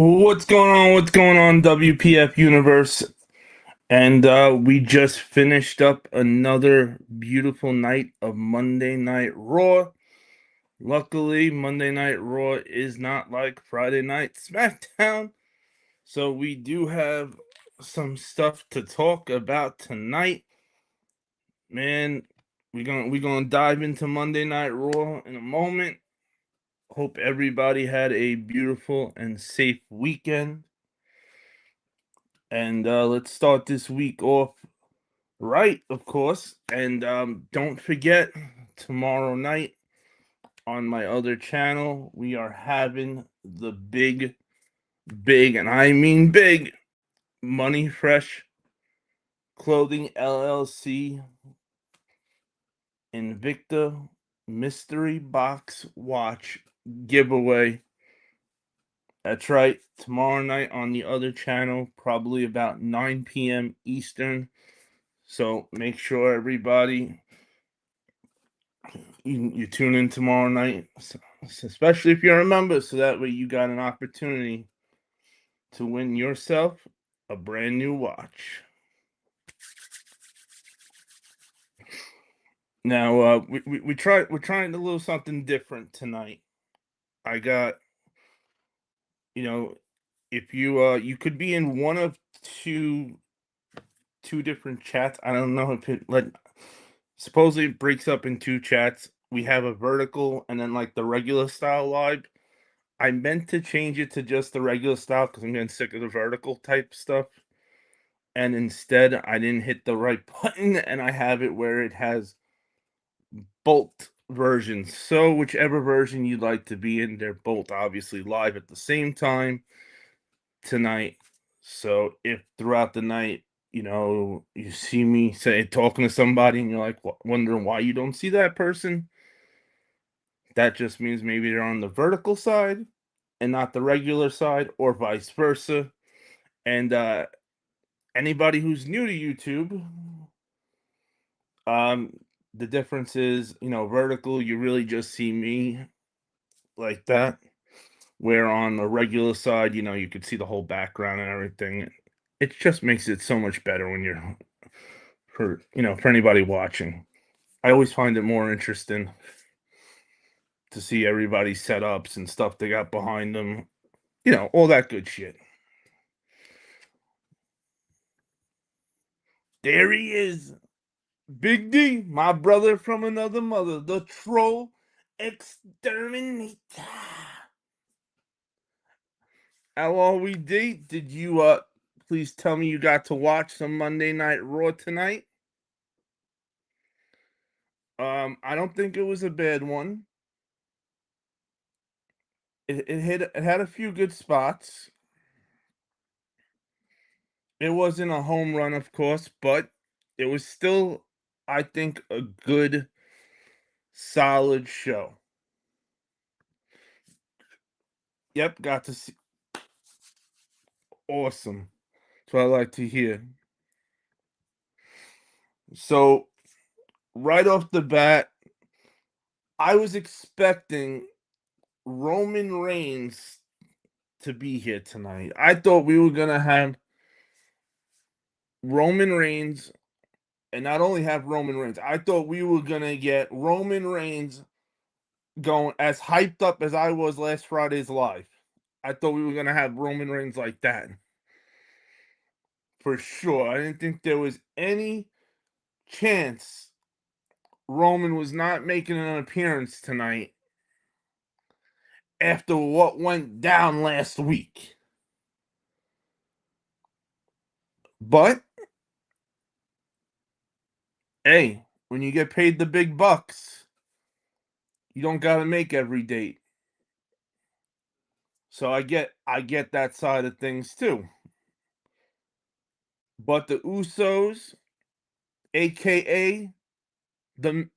What's going on? What's going on, WPF universe? And we just finished up another beautiful night of Monday Night Raw. Luckily, Monday Night Raw is not like Friday Night SmackDown, so we do have some stuff to talk about tonight. Man, we're gonna dive into Monday Night Raw in a moment. Hope everybody had a beautiful and safe weekend. And let's start this week off right, of course. And don't forget, tomorrow night on my other channel, we are having the big, and I mean big, Money Fresh Clothing LLC Invicta Mystery Box Watch giveaway. That's right, tomorrow night on the other channel, probably about 9 p.m. Eastern. So make sure everybody you tune in tomorrow night, especially if you're a member, so that way you got an opportunity to win yourself a brand new watch. Now, we're trying a little something different tonight. I got, you know, if you could be in one of two different chats. I don't know if it supposedly it breaks up in two chats. We have a vertical and then like the regular style live. I meant to change it to just the regular style because I'm getting sick of the vertical type stuff. And instead, I didn't hit the right button and I have it where it has both versions. So, whichever version you'd like to be in, they're both obviously live at the same time tonight. So, if throughout the night, you see me say talking to somebody and you're like wondering why you don't see that person, that just means maybe they're on the vertical side and not the regular side, or vice versa. And anybody who's new to YouTube, um, the difference is, vertical, you really just see me like that. Where on the regular side, you could see the whole background and everything. It just makes it so much better when you're for anybody watching. I always find it more interesting to see everybody's setups and stuff they got behind them. All that good shit. There he is. Big D, my brother from another mother, the troll exterminator. How are we, D? Did you please tell me you got to watch some Monday Night Raw tonight? I don't think it was a bad one. It had a few good spots. It wasn't a home run, of course, but it was still, I think, a good, solid show. Yep, got to see. Awesome. That's what I like to hear. So, right off the bat, I was expecting Roman Reigns to be here tonight. I thought we were gonna have Roman Reigns, and not only have Roman Reigns, I thought we were gonna get Roman Reigns going as hyped up as I was last Friday's live. I thought we were gonna have Roman Reigns like that. For sure. I didn't think there was any chance Roman was not making an appearance tonight after what went down last week. But hey, when you get paid the big bucks, you don't gotta make every date. So I get that side of things too. But the Usos, aka the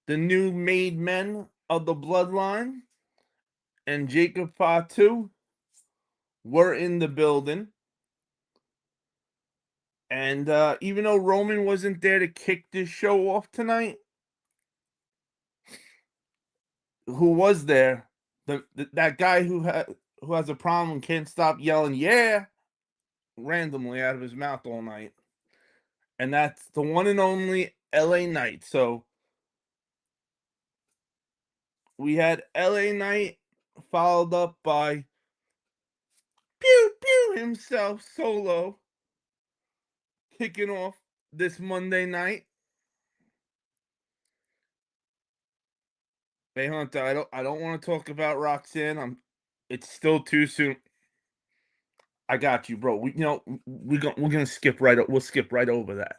the new made men of the bloodline, and Jacob Fatu were in the building. And even though Roman wasn't there to kick this show off tonight, who was there? That guy who has a problem and can't stop yelling "yeah" randomly out of his mouth all night, and that's the one and only LA Knight. So we had LA Knight followed up by Pew Pew himself, Solo, kicking off this Monday night. Hey Hunter, I don't want to talk about Roxanne. It's still too soon. I got you, bro. We're gonna skip we'll skip right over that.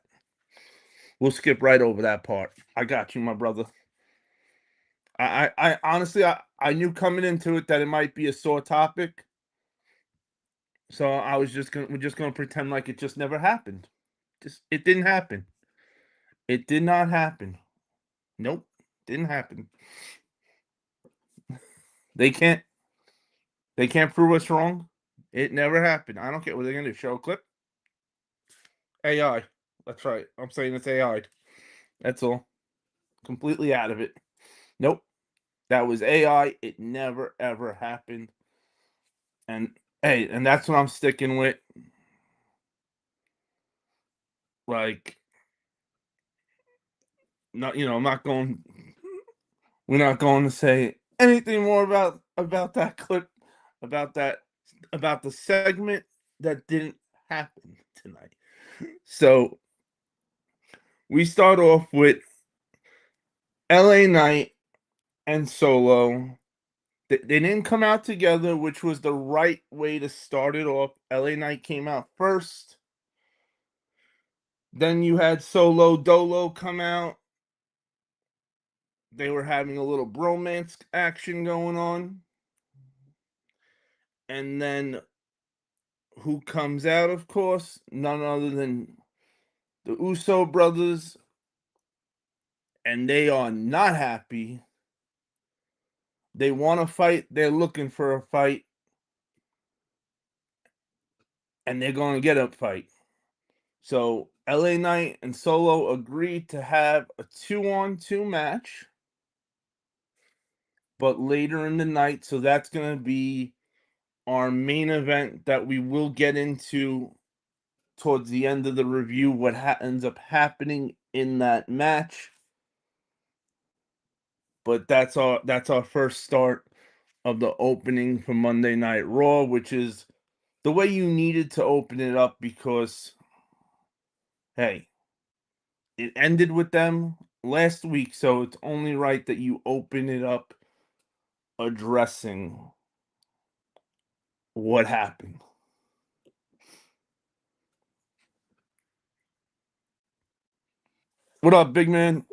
We'll skip right over that part. I got you, my brother. I honestly I knew coming into it that it might be a sore topic. So we're just gonna pretend like it just never happened. Just it didn't happen. It did not happen. Nope. Didn't happen. They can't they can't prove us wrong. It never happened. I don't care what they're gonna do. Show a clip. AI. That's right. I'm saying it's AI. That's all. Completely out of it. Nope. That was AI. It never ever happened. And hey, and that's what I'm sticking with. Like, not I'm not going. We're not going to say anything more about that clip, about that, about the segment that didn't happen tonight. So we start off with LA Knight and Solo. They didn't come out together, which was the right way to start it off. LA Knight came out first. Then you had Solo Dolo come out. They were having a little bromance action going on. And then who comes out, of course? None other than the Uso brothers. And they are not happy. They want to fight. They're looking for a fight. And they're going to get a fight. So LA Knight and Solo agreed to have a 2-on-2 match. But later in the night. So that's going to be our main event that we will get into towards the end of the review, what ends up happening in that match. But that's our first start of the opening for Monday Night Raw, which is the way you needed to open it up because, hey, it ended with them last week, so it's only right that you open it up addressing what happened. What up, big man?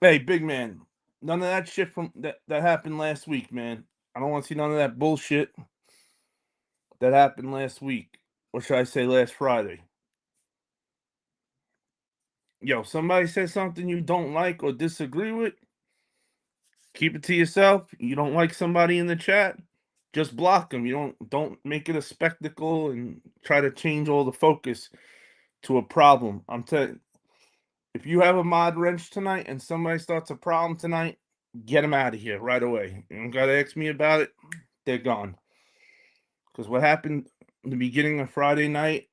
Hey, big man. None of that shit from that happened last week, man. I don't want to see none of that bullshit that happened last week. Or should I say last Friday? Yo, somebody says something you don't like or disagree with, keep it to yourself. You don't like somebody in the chat, just block them. You don't make it a spectacle and try to change all the focus to a problem. I'm telling if you have a mod wrench tonight and somebody starts a problem tonight, get them out of here right away. You don't gotta ask me about it. They're gone. Because what happened in the beginning of Friday night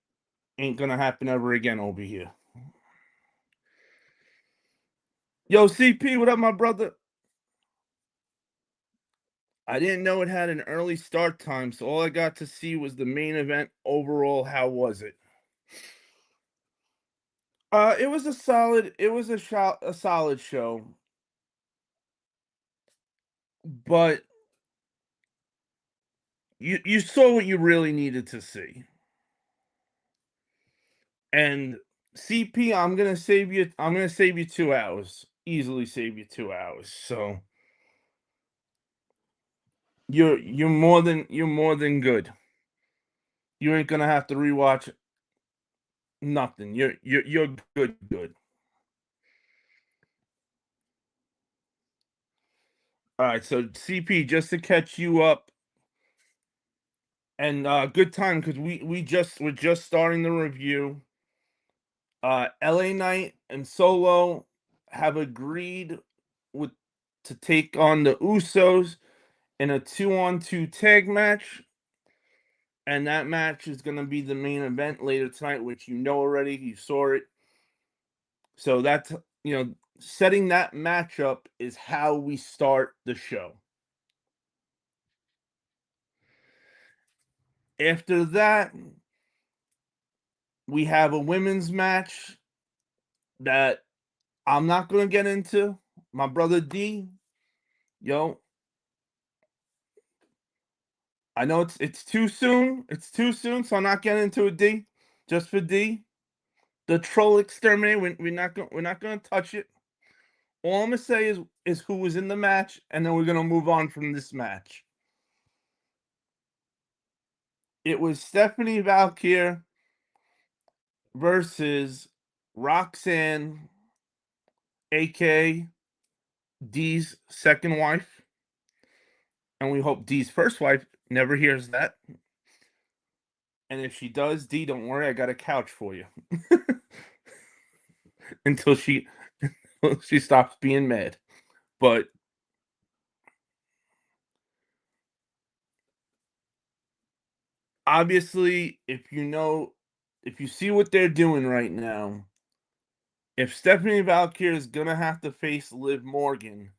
ain't gonna happen ever again over here. Yo, CP, what up, my brother? I didn't know it had an early start time, so all I got to see was the main event. Overall, how was it? It was a solid. It was a solid show, but you saw what you really needed to see. And CP, I'm gonna save you. I'm gonna save you 2 hours. Easily save you 2 hours. So you're more than good. You ain't gonna have to rewatch nothing. You're good. Good. All right. So CP, just to catch you up. And good time because we're just starting the review. LA Knight and Solo have agreed with to take on the Usos in a 2-on-2 tag match. and that match is going to be the main event later tonight, which you know already. You saw it. So that's, setting that matchup is how we start the show. After that, we have a women's match that I'm not going to get into. My brother D, yo, I know it's too soon. It's too soon, so I'm not getting into a D. Just for D, the troll exterminator. We're not gonna touch it. All I'm gonna say is who was in the match, and then we're gonna move on from this match. It was Stephanie Valkyr versus Roxanne, aka D's second wife, and we hope D's first wife never hears that. And if she does, D, don't worry, I got a couch for you until she stops being mad. But obviously, if you see what they're doing right now, if Stephanie Valkyr is gonna have to face Liv Morgan,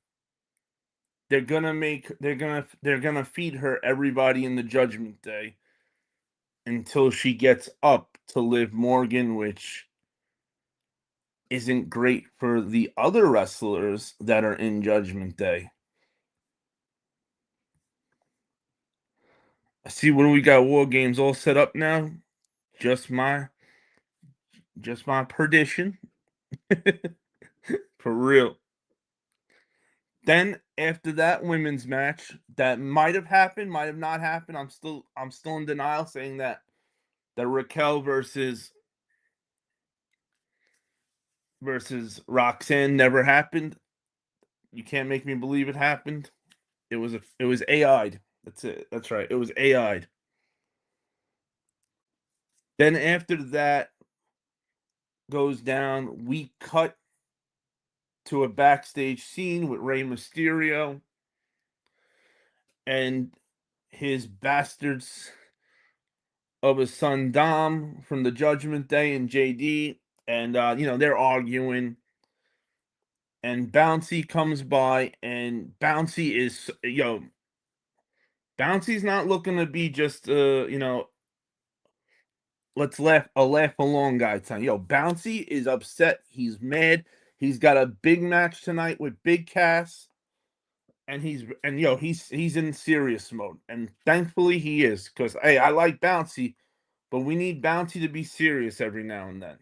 they're gonna feed her everybody in the Judgment Day until she gets up to Liv Morgan, which isn't great for the other wrestlers that are in Judgment Day. I see when we got War Games all set up now. Just my just my perdition. For real. Then after that women's match, that might have happened, might have not happened. I'm still in denial, saying that Raquel versus Roxanne never happened. You can't make me believe it happened. It was AI'd. That's it. That's right. It was AI'd. Then after that goes down, we cut to a backstage scene with Rey Mysterio and his bastards of his son Dom from the Judgment Day and JD, and they're arguing. And Bouncy comes by, and Bouncy's not looking to be just let's laugh along guy time. Bouncy is upset. He's mad. He's got a big match tonight with Big Cass, and he's in serious mode. And thankfully he is, because hey, I like Bouncy, but we need Bouncy to be serious every now and then.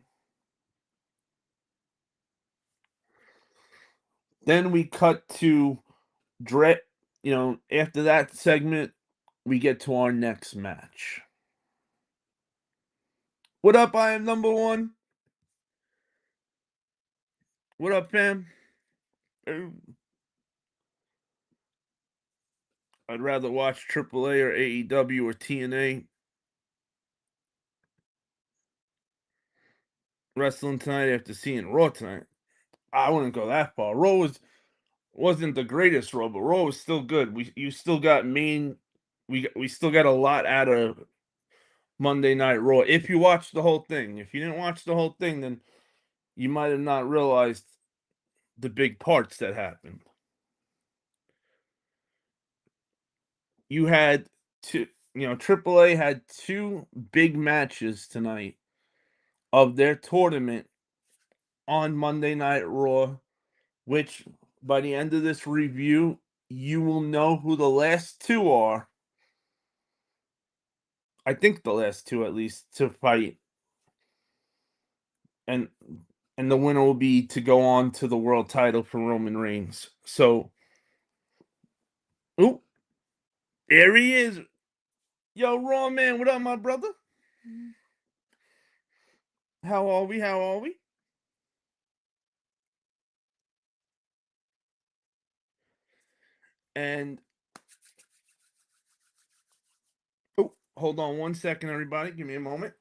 Then we cut to Dread. After that segment, we get to our next match. What up, I am number one? What up, fam? I'd rather watch AAA or AEW or TNA wrestling tonight after seeing Raw tonight. I wouldn't go that far. Wasn't the greatest Raw, but Raw was still good. You still got we still got a lot out of Monday Night Raw. If you watched the whole thing, if you didn't watch the whole thing, then you might have not realized the big parts that happened. You had AAA had two big matches tonight of their tournament on Monday Night Raw, which by the end of this review, you will know who the last two are. I think the last two, at least, to fight, and the winner will be to go on to the world title for Roman Reigns. So, ooh, there he is. Yo, Raw man, what up, my brother? How are we? How are we? And oh, hold on one second, everybody. Give me a moment.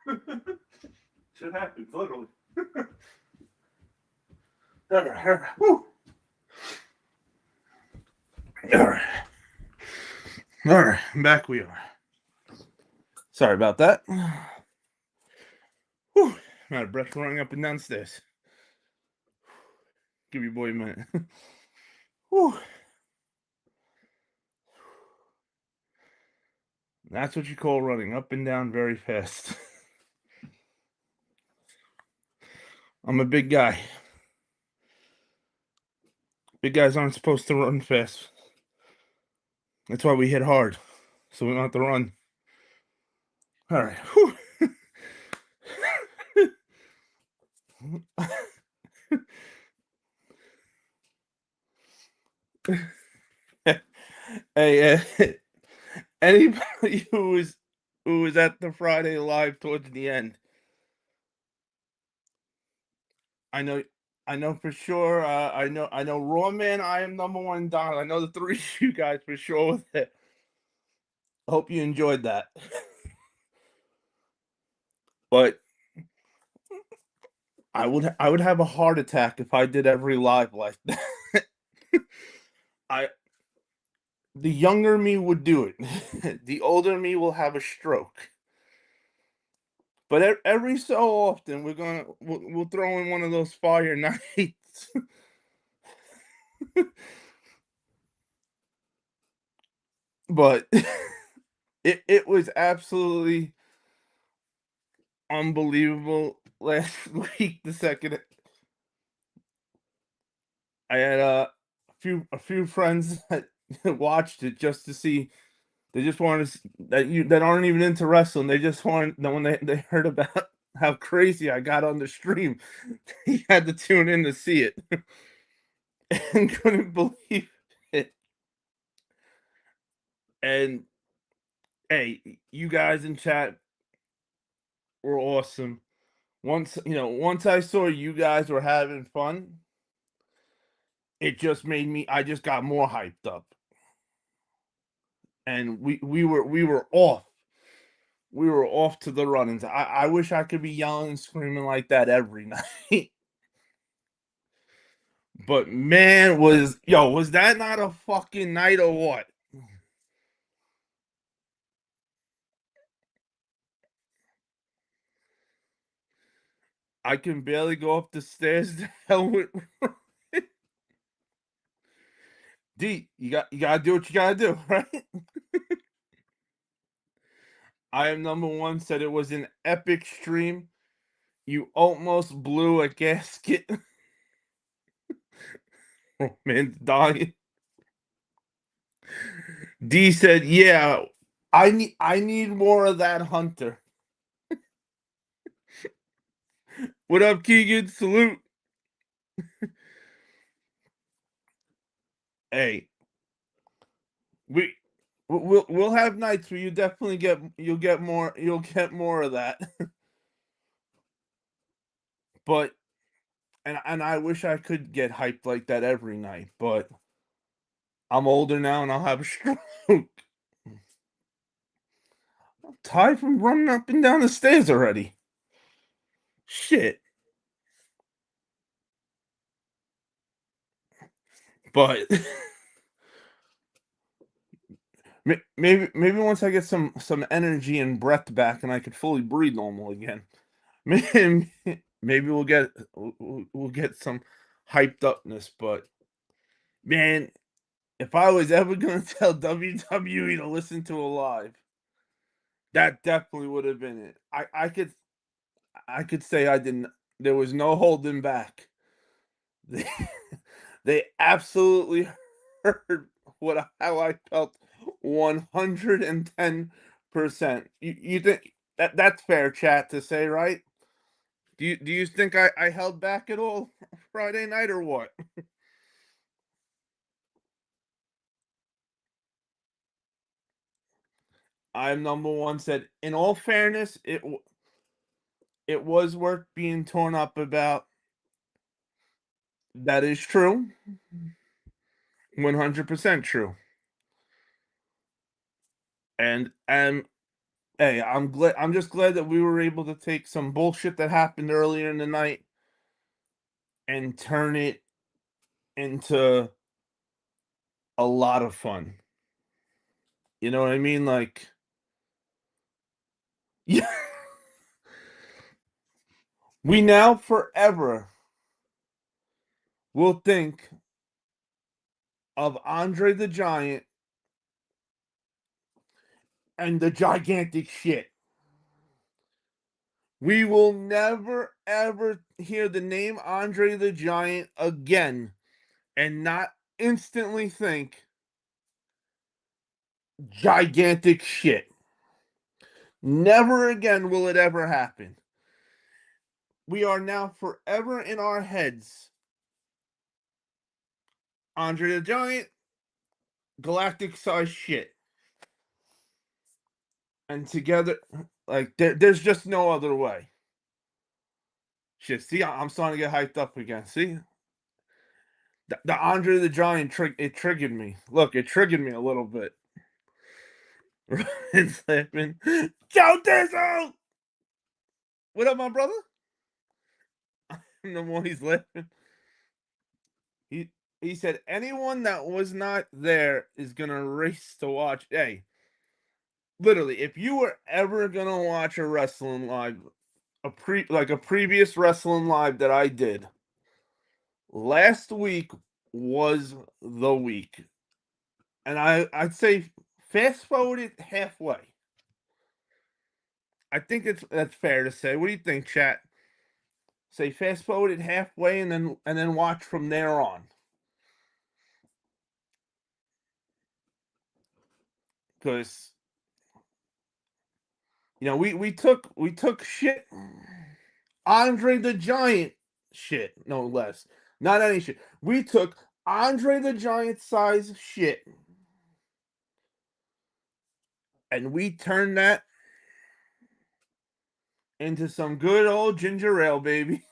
Shit happens, literally. All right, all right. Woo. All right. All right, back we are. Sorry about that. Whew. I'm out of breath running up and down stairs. Give your boy a minute. Whew. That's what you call running up and down very fast. I'm a big guy. Big guys aren't supposed to run fast. That's why we hit hard, so we don't have to run. All right. Hey, anybody who was at the Friday live towards the end, I know I know for sure. I know Raw Man. I am number one. Don. I know the three of you guys for sure with it. Hope you enjoyed that. But I would have a heart attack if I did every live like that. I The younger me would do it. The older me will have a stroke. But every so often we'll throw in one of those fire nights. But it was absolutely unbelievable last week. The second I had a few friends that watched it just to see. They just wanted that aren't even into wrestling. They just wanted that when they heard about how crazy I got on the stream, they had to tune in to see it and couldn't believe it. And hey, you guys in chat were awesome. Once I saw you guys were having fun, it just made me. I just got more hyped up, and we were off. We were off to the runnings. I wish I could be yelling and screaming like that every night. But man, was that not a fucking night or what? I can barely go up the stairs. The hell with D. You gotta do what you gotta do, right? I am number one. Said it was an epic stream. You almost blew a gasket. Oh, man, dying. D said, "Yeah, I need more of that hunter." What up, Keegan? Salute. Hey, we we'll have nights where you'll get more of that. But and I wish I could get hyped like that every night, but I'm older now and I'll have a stroke. I'm tired from running up and down the stairs already. Shit. But maybe once I get some energy and breath back and I could fully breathe normal again, maybe maybe we'll get some hyped upness. But man, if I was ever gonna tell WWE to listen to a live, that definitely would have been it. I could say I didn't. There was no holding back. They, they absolutely heard how I felt 110%. You think that's fair, chat, to say, right? Do you think I held back at all Friday night or what? I'm number one. Said in all fairness, it was worth being torn up about. That is true. 100% true. And Hey, I'm glad. I'm just glad that we were able to take some bullshit that happened earlier in the night and turn it into a lot of fun. You know what I mean? Like, yeah, we now forever will think of Andre the Giant and the gigantic shit. We will never ever hear the name Andre the Giant again and not instantly think gigantic shit. Never again will it ever happen. We are now forever in our heads Andre the Giant, galactic size shit. And together, like, there's just no other way. Shit, see, I'm starting to get hyped up again. See? The Andre the Giant, it triggered me. Look, it triggered me a little bit. Ryan's laughing. Joe Dizzle! What up, my brother? No more he's laughing. He he said anyone that was not there is gonna race to watch. Hey, literally, if you were ever gonna watch a wrestling live, a previous wrestling live that I did, last week was the week. And I'd say fast forward it halfway. I think that's fair to say. What do you think, chat? Say fast forward it halfway and then watch from there on. Because we took shit. Andre the Giant shit, no less. Not any shit. We took Andre the Giant size shit and we turned that into some good old ginger ale, baby.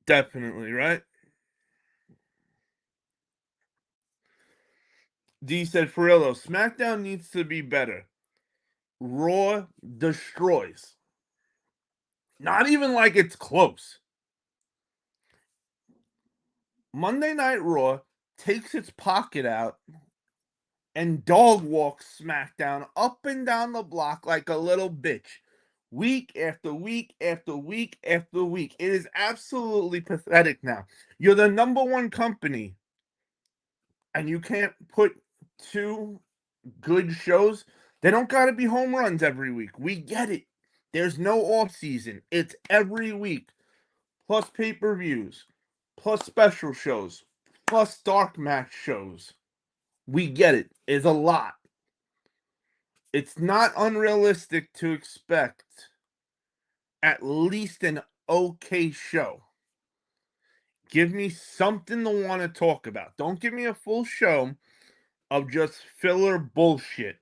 Definitely, right? D said for real though, SmackDown needs to be better. Raw destroys. Not even like it's close. Monday Night Raw takes its pocket out and dog walks SmackDown up and down the block like a little bitch. Week after week after week after week. It is absolutely pathetic now. You're the number one company and you can't put two good shows. They don't got to be home runs every week. We get it. There's no off season. It's every week. Plus pay-per-views, plus special shows, plus dark match shows. We get it. It's a lot. It's not unrealistic to expect at least an okay show. Give me something to want to talk about. Don't give me a full show of just filler bullshit.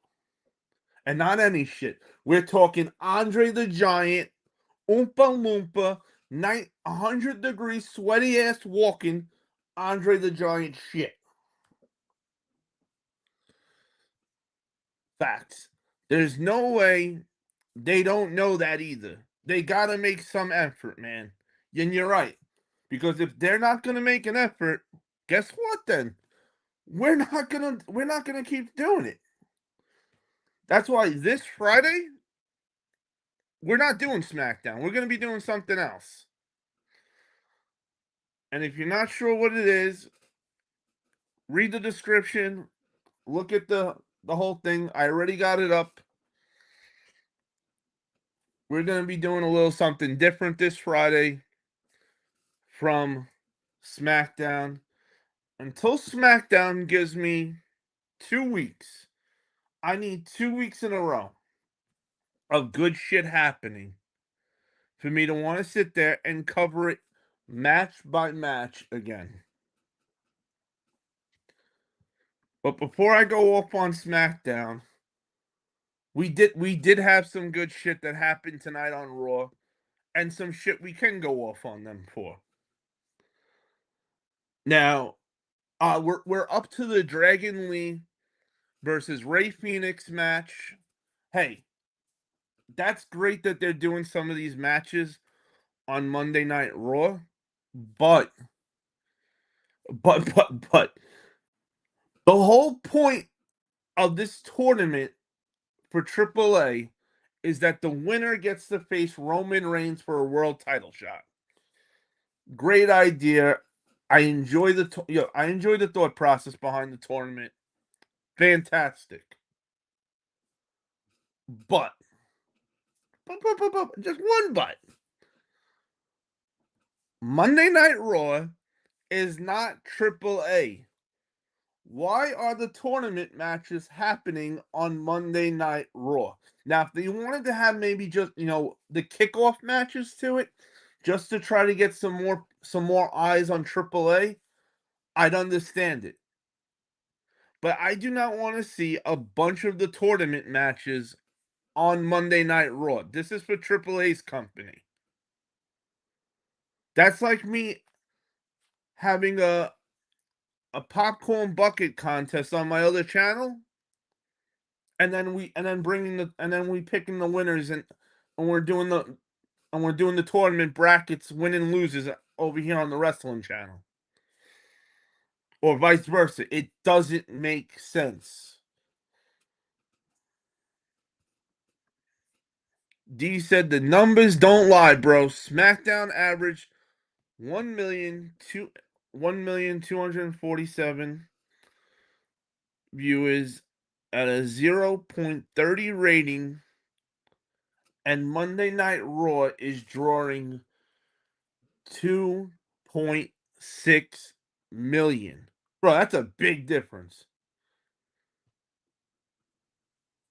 And not any shit. We're talking Andre the Giant, Oompa Loompa, 100 degrees sweaty ass walking Andre the Giant shit. Facts. There's no way they don't know that either. They gotta make some effort, man. And you're right. Because if they're not gonna make an effort, guess what then? We're not gonna keep doing it. That's why this Friday, we're not doing SmackDown. We're gonna be doing something else. And if you're not sure what it is, read the description, look at the whole thing. I already got it up. We're going to be doing a little something different this Friday from SmackDown. Until SmackDown gives me 2 weeks. I need 2 weeks in a row of good shit happening for me to want to sit there and cover it match by match again. But before I go off on SmackDown, we did have some good shit that happened tonight on Raw and some shit we can go off on them for. Now, we're up to the Dragon Lee versus Ray Phoenix match. Hey, that's great that they're doing some of these matches on Monday Night Raw, but but the whole point of this tournament for AAA is that the winner gets to face Roman Reigns for a world title shot. Great idea. I enjoy I enjoy the thought process behind the tournament. Fantastic. But, just one but. Monday Night Raw is not AAA. Why are the tournament matches happening on Monday Night Raw? Now, if they wanted to have maybe just, the kickoff matches to it, just to try to get some more eyes on AAA, I'd understand it. But I do not want to see a bunch of the tournament matches on Monday Night Raw. This is for AAA's company. That's like me having a popcorn bucket contest on my other channel, and then we picking the winners, and we're doing the tournament brackets, win and loses over here on the wrestling channel, or vice versa. It doesn't make sense. D said the numbers don't lie, bro. SmackDown averaged 1,247 viewers at a 0.30 rating, and Monday Night Raw is drawing 2.6 million. Bro, that's a big difference.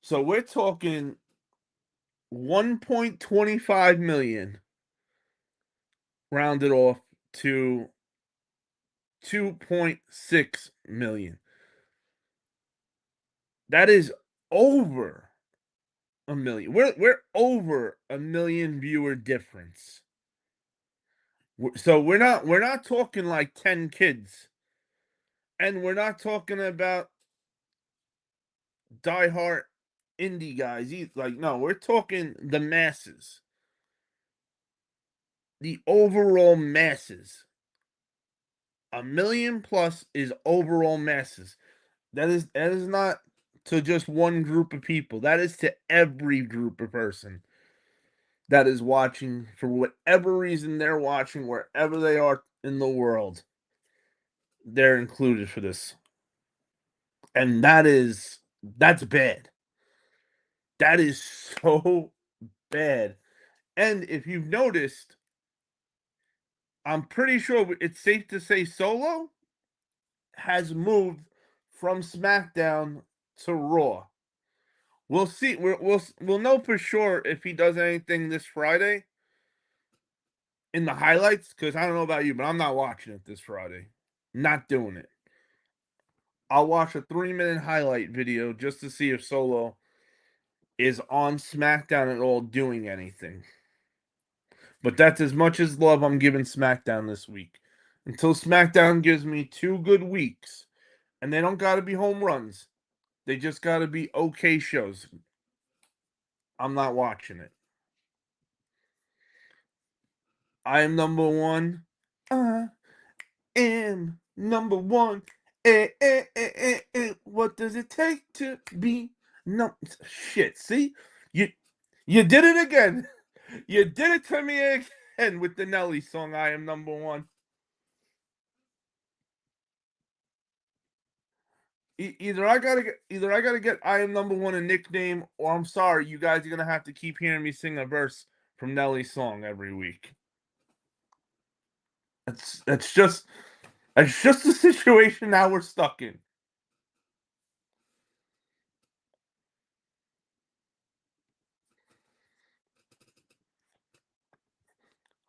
So we're talking 1.25 million rounded off to 2.6 million. That is over a million. We're over a million viewer difference. So we're not talking like 10 kids. And we're not talking about diehard indie guys. Like, no, we're talking the masses. The overall masses. A million plus is overall masses. That is not to just one group of people. That is to every group of person that is watching, for whatever reason they're watching, wherever they are in the world. They're included for this. And that's bad. That is so bad. And if you've noticed, I'm pretty sure it's safe to say Solo has moved from SmackDown to Raw. We'll see. We'll know for sure if he does anything this Friday in the highlights, because I don't know about you, but I'm not watching it this Friday. Not doing it. I'll watch a 3-minute highlight video just to see if Solo is on SmackDown at all doing anything. But that's as much as love I'm giving SmackDown this week. Until SmackDown gives me 2 good weeks. And they don't got to be home runs. They just got to be okay shows. I'm not watching it. I am number one. I am number one. What does it take to be no shit? See, you did it again. You did it to me again with the Nelly song. I am number one. Either I gotta get I am number one a nickname, or I'm sorry, you guys are gonna have to keep hearing me sing a verse from Nelly's song every week. That's just the situation now we're stuck in.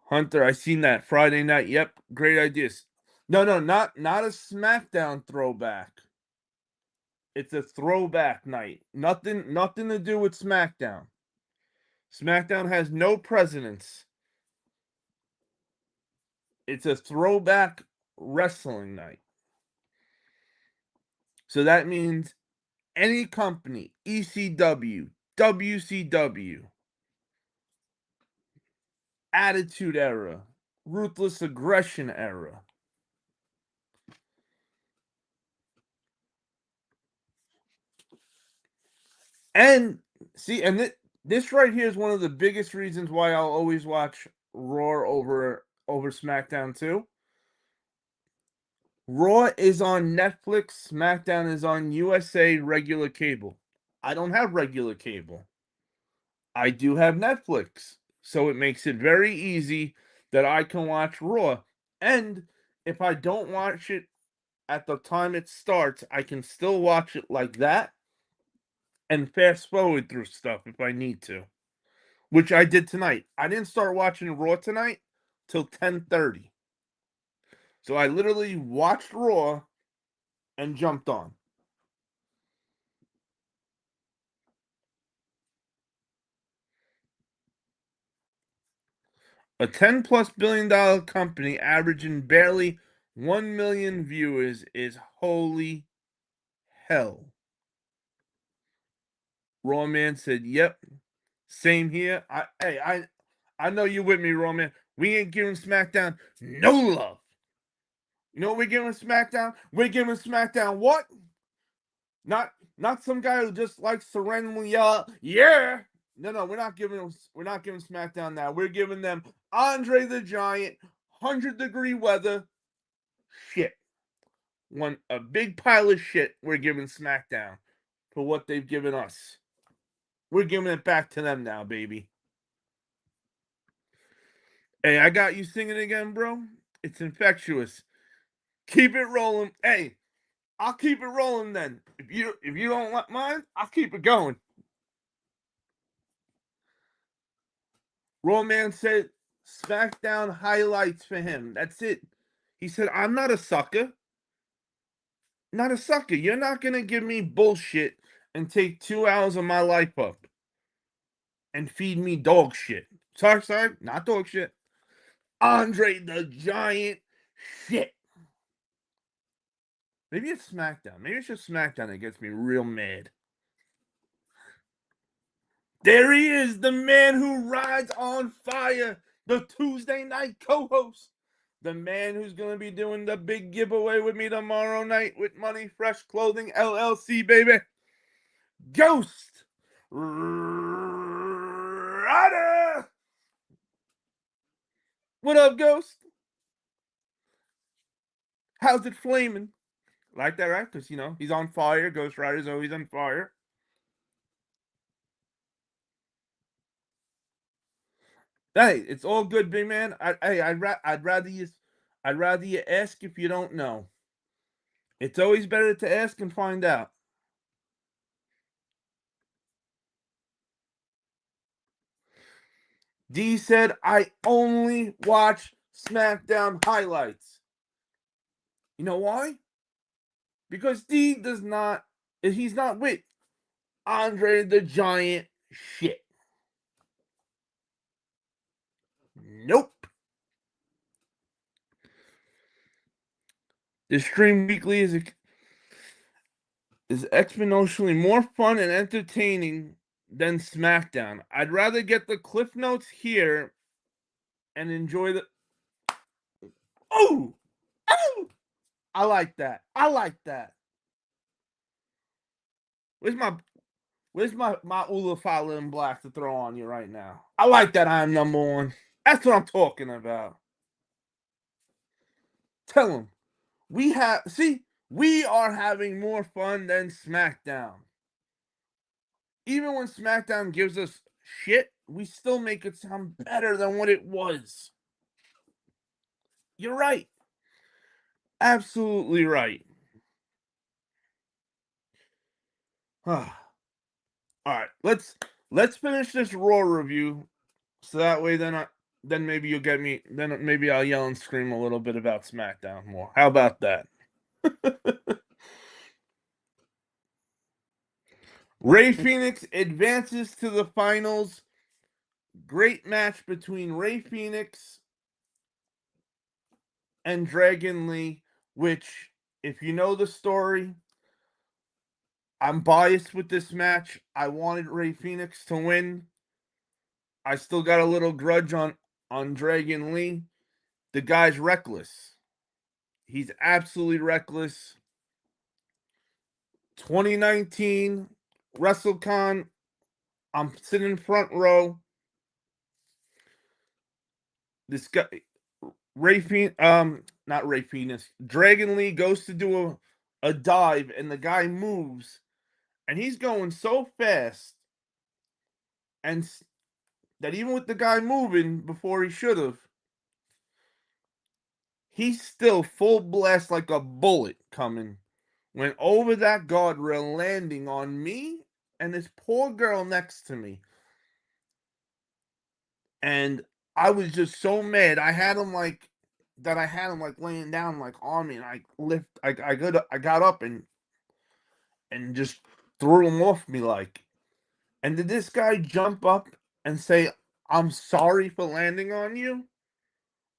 Hunter, I seen that Friday night. Yep, great ideas. No, not a SmackDown throwback. It's a throwback night. Nothing to do with SmackDown. SmackDown has no precedence. It's a throwback wrestling night. So that means any company, ECW, WCW, Attitude Era, Ruthless Aggression Era. And see, and this right here is one of the biggest reasons why I'll always watch Raw over SmackDown too. Raw is on Netflix, SmackDown is on USA regular cable. I don't have regular cable. I do have Netflix. So it makes it very easy that I can watch Raw. And if I don't watch it at the time it starts, I can still watch it like that and fast forward through stuff if I need to. Which I did tonight. I didn't start watching Raw tonight till 10:30. So I literally watched Raw and jumped on. A $10+ billion company averaging barely 1 million viewers is holy hell. Raw Man said, "Yep, same here. I know you with me, Raw Man. We ain't giving SmackDown no love. You know what we're giving SmackDown? We're giving SmackDown what? Not some guy who just likes to randomly yell out, yeah. No, we're not giving SmackDown now. We're giving them Andre the Giant, 100-degree weather shit. A big pile of shit we're giving SmackDown for what they've given us. We're giving it back to them now, baby. Hey, I got you singing again, bro. It's infectious. Keep it rolling. Hey, I'll keep it rolling then. If you don't mind, I'll keep it going. Raw Man said SmackDown highlights for him. That's it. He said, I'm not a sucker. Not a sucker. You're not gonna give me bullshit and take 2 hours of my life up and feed me dog shit. Sorry, not dog shit. Andre the Giant shit. Maybe it's SmackDown. Maybe it's just SmackDown that gets me real mad. There he is, the man who rides on fire, the Tuesday night co-host, the man who's going to be doing the big giveaway with me tomorrow night with Money Fresh Clothing LLC, baby. Ghost Rider. What up, Ghost? How's it flaming? Like that, right? Because, he's on fire. Ghost Rider's always on fire. Hey, it's all good, big man. I'd rather you ask if you don't know. It's always better to ask and find out. D said, I only watch SmackDown highlights. You know why? Because D he's not with Andre the Giant shit. Nope. The stream weekly is exponentially more fun and entertaining than SmackDown. I'd rather get the cliff notes here and enjoy the. Oh! Oh! I like that. Where's my Ula Fowler in black to throw on you right now? I like that I am number one. That's what I'm talking about. Tell him. We are having more fun than SmackDown. Even when SmackDown gives us shit, we still make it sound better than what it was. You're right. Absolutely right. All right, let's finish this Raw review, so that way then maybe you'll get me. Then maybe I'll yell and scream a little bit about SmackDown more. How about that? Rey Fenix advances to the finals. Great match between Rey Fenix and Dragon Lee, which, if you know the story, I'm biased with this match. I wanted Ray Phoenix to win. I still got a little grudge on Dragon Lee. The guy's reckless. He's absolutely reckless. 2019 WrestleCon. I'm sitting in front row. This guy, not Ray Phoenix. Dragon Lee goes to do a dive, and the guy moves, and he's going so fast, and that even with the guy moving before he should have, he's still full blast like a bullet coming. Went over that guardrail, landing on me and this poor girl next to me. And I was just so mad. I had him like laying down like on me, and I got up and just threw him off me like. And did this guy jump up and say, "I'm sorry for landing on you?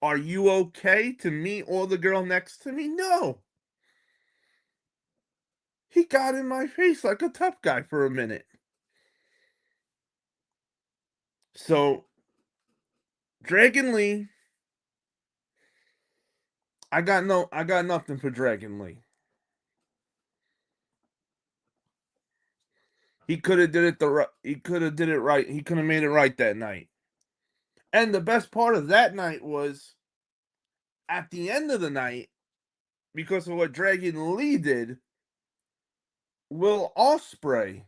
Are you okay?" to me or the girl next to me? No. He got in my face like a tough guy for a minute. So, Dragon Lee, I got nothing for Dragon Lee. He could have did it he could have did it right. He could have made it right that night. And the best part of that night was at the end of the night, because of what Dragon Lee did, Will Ospreay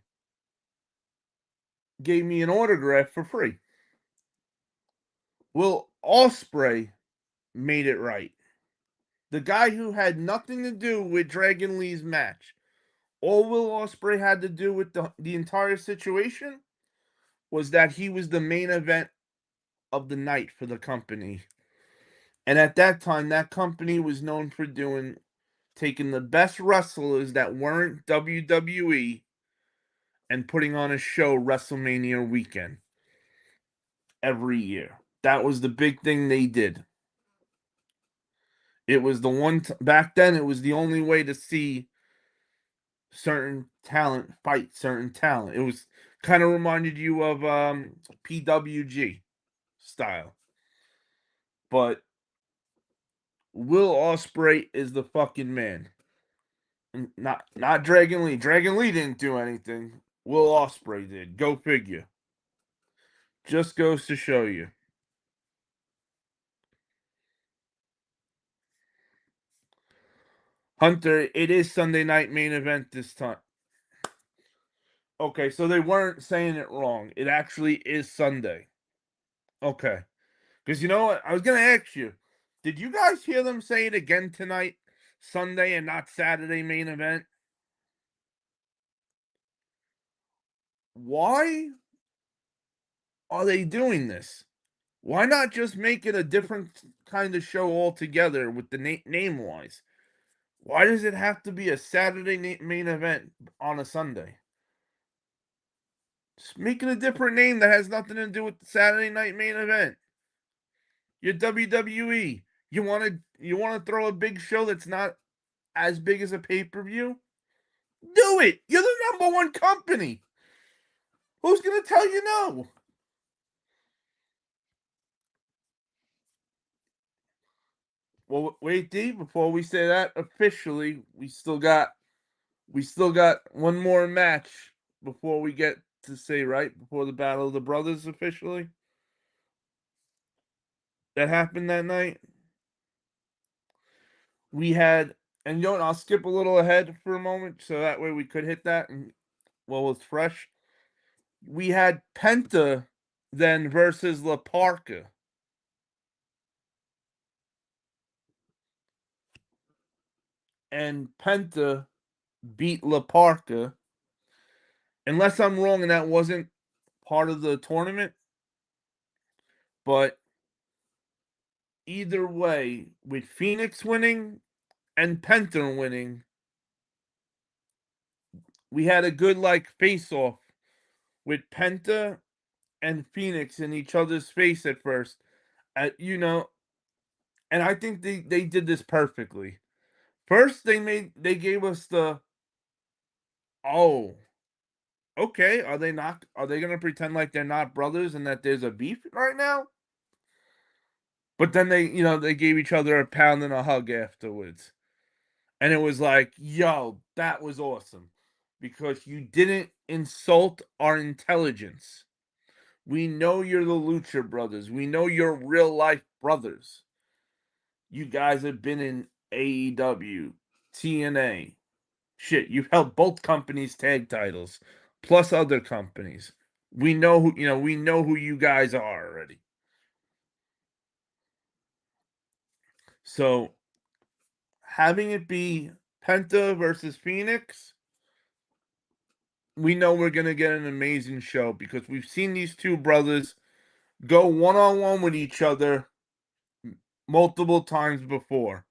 gave me an autograph for free. Will Ospreay made it right. The guy who had nothing to do with Dragon Lee's match. All Will Ospreay had to do with the entire situation was that he was the main event of the night for the company. And at that time, that company was known for taking the best wrestlers that weren't WWE and putting on a show WrestleMania weekend every year. That was the big thing they did. It was the back then, it was the only way to see certain talent fight certain talent. It was kind of reminded you of PWG style. But Will Ospreay is the fucking man. Not Dragon Lee. Dragon Lee didn't do anything. Will Ospreay did. Go figure. Just goes to show you. Hunter, it is Sunday night main event this time. Okay, so they weren't saying it wrong. It actually is Sunday. Okay. Because you know what? I was going to ask you, did you guys hear them say it again tonight? Sunday and not Saturday main event? Why are they doing this? Why not just make it a different kind of show altogether with the name wise? Why does it have to be a Saturday main event on a Sunday? Just make it a different name that has nothing to do with the Saturday night main event. You're WWE. You want to throw a big show that's not as big as a pay-per-view? Do it. You're the number one company. Who's going to tell you no? Well, wait, D, before we say that officially, we still got one more match before we get to say right before the Battle of the Brothers officially. That happened that night. We had, and you know what, I'll skip a little ahead for a moment so that way we could hit that and while it's fresh. We had Penta then versus La Parka. And Penta beat La Parka. Unless I'm wrong and that wasn't part of the tournament. But either way, with Phoenix winning and Penta winning, we had a good like face off with Penta and Phoenix in each other's face at first. You know, and I think they did this perfectly. First, they gave us the, oh, okay, are they gonna pretend like they're not brothers and that there's a beef right now? But then they gave each other a pound and a hug afterwards. And it was like, yo, that was awesome. Because you didn't insult our intelligence. We know you're the Lucha Brothers. We know you're real life brothers. You guys have been in AEW, TNA. Shit, you've held both companies' tag titles, plus other companies. We know who you guys are already. So having it be Penta versus Phoenix, we know we're gonna get an amazing show because we've seen these two brothers go one on one with each other multiple times before.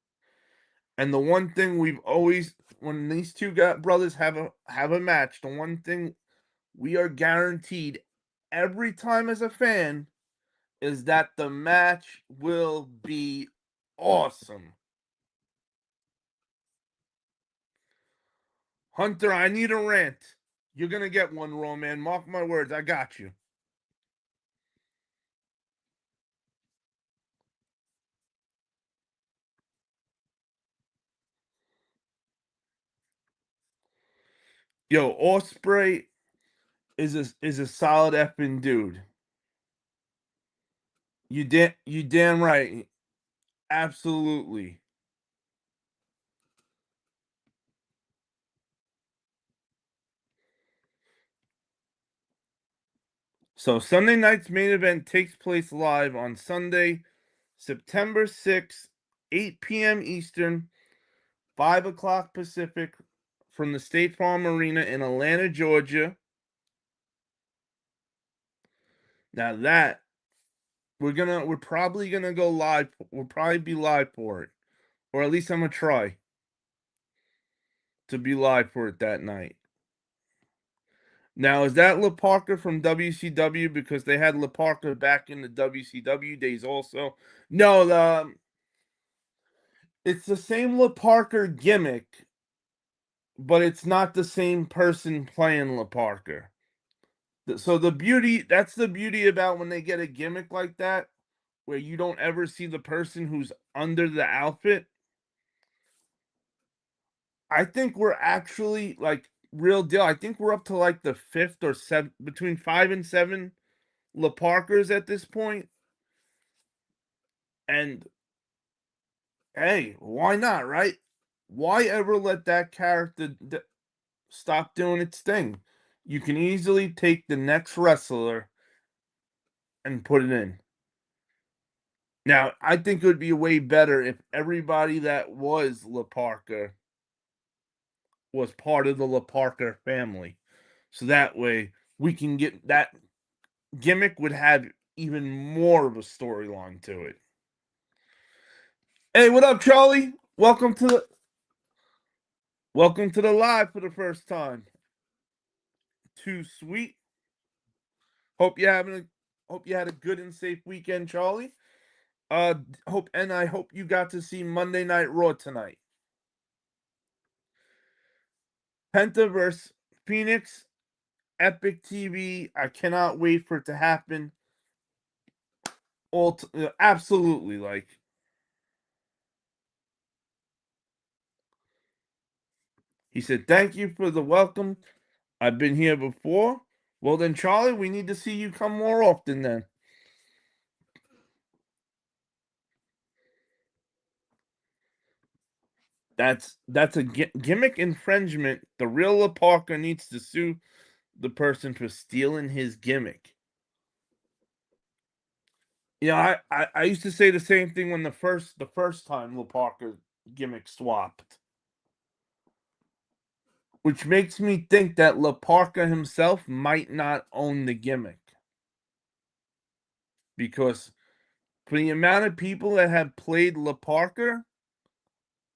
And the one thing we've always, when these two brothers have a match, the one thing we are guaranteed every time as a fan is that the match will be awesome. Hunter, I need a rant. You're gonna get one, Roman. Mark my words. I got you. Yo, Osprey is a solid effing dude. You damn right. Absolutely. So Sunday night's main event takes place live on Sunday, September 6th, 8 p.m. Eastern, 5 o'clock Pacific, from the State Farm Arena in Atlanta, Georgia. Now that we're probably gonna go live. We'll probably be live for it, or at least I'm gonna try to be live for it that night. Now, is that La Parker from WCW? Because they had La Parker back in the WCW days also. No, it's the same La Parker gimmick, but it's not the same person playing La Parker. So that's the beauty about when they get a gimmick like that, where you don't ever see the person who's under the outfit. I think we're actually like real deal. I think we're up to like the fifth or seventh, between 5 and 7 La Parkers at this point. And hey, why not, right? Why ever let that character stop doing its thing? You can easily take the next wrestler and put it in. Now, I think it would be way better if everybody that was La Parker was part of the La Parker family. So that way we can get that gimmick would have even more of a storyline to it. Hey, what up, Charlie? Welcome to the live for the first time. Too sweet. Hope you having a hope you had a good and safe weekend, Charlie. I hope you got to see Monday Night Raw tonight. Penta versus Phoenix, epic TV. I cannot wait for it to happen. Absolutely, like he said. Thank you for the welcome. I've been here before. Well then, Charlie, we need to see you come more often then. That's a gimmick infringement. The real La Parker needs to sue the person for stealing his gimmick. I used to say the same thing when the first time La Parker gimmick swapped, which makes me think that La Parker himself might not own the gimmick because for the amount of people that have played La Parker,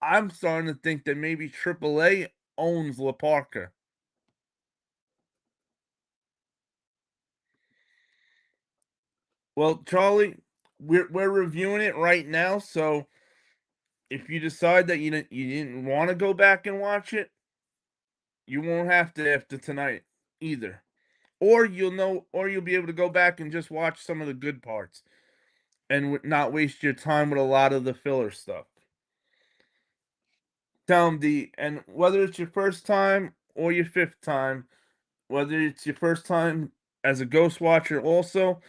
I'm starting to think that maybe AAA owns La Parker. Well, Charlie, we're reviewing it right now, so if you decide that you didn't want to go back and watch it, you won't have to after tonight either. Or you'll be able to go back and just watch some of the good parts and not waste your time with a lot of the filler stuff. Tell them and whether it's your first time or your fifth time, whether it's your first time as a ghost watcher, also,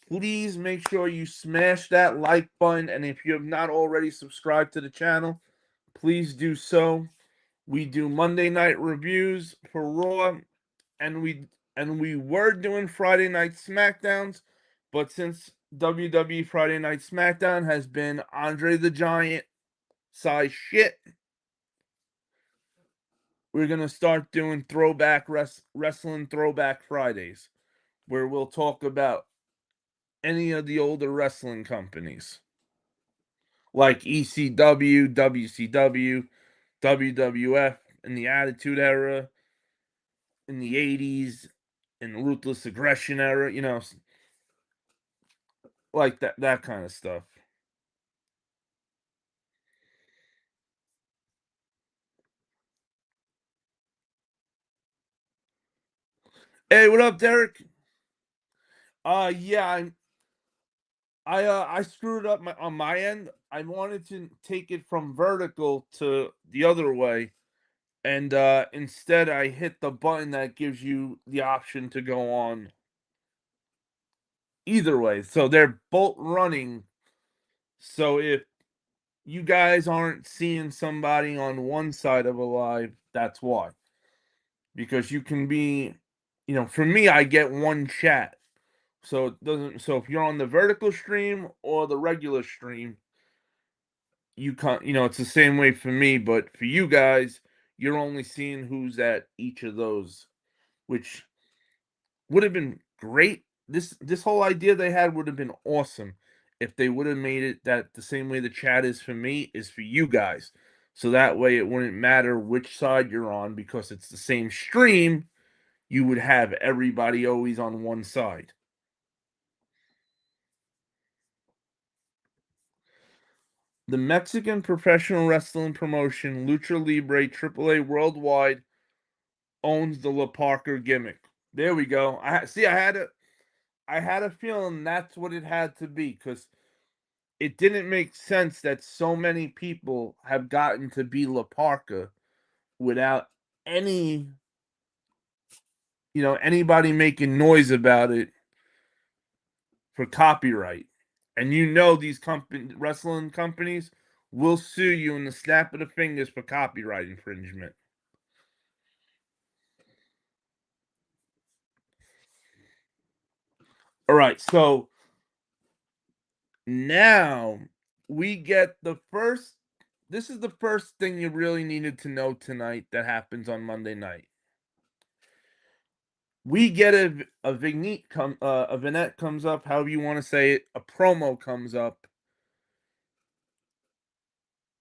please make sure you smash that like button. And if you have not already subscribed to the channel, please do so. We do Monday night reviews for Raw, and we were doing Friday night SmackDowns, but since WWE Friday Night SmackDown has been Andre the Giant size shit, we're gonna start doing wrestling throwback Fridays, where we'll talk about any of the older wrestling companies like ECW, WCW, WWF in the Attitude Era, in the 80s, in the Ruthless Aggression Era, like that kind of stuff. Hey, what up, Derek? Yeah, I screwed up on my end. I wanted to take it from vertical to the other way, and instead I hit the button that gives you the option to go on either way. So they're both running. So if you guys aren't seeing somebody on one side of a live, that's why. Because you can be, for me, I get one chat. So it doesn't. So if you're on the vertical stream or the regular stream, you can't. It's the same way for me, but for you guys, you're only seeing who's at each of those, which would have been great. This whole idea they had would have been awesome if they would have made it that the same way the chat is for me is for you guys. So that way it wouldn't matter which side you're on because it's the same stream. You would have everybody always on one side. The Mexican professional wrestling promotion Lucha Libre AAA Worldwide owns the La Parker gimmick. There we go. I had a feeling that's what it had to be because it didn't make sense that so many people have gotten to be La Parka without any, anybody making noise about it for copyright. And these wrestling companies will sue you in the snap of the fingers for copyright infringement. All right, so now we get the first. This is the first thing you really needed to know tonight that happens on Monday night. We get a vignette comes up, however you want to say it. A promo comes up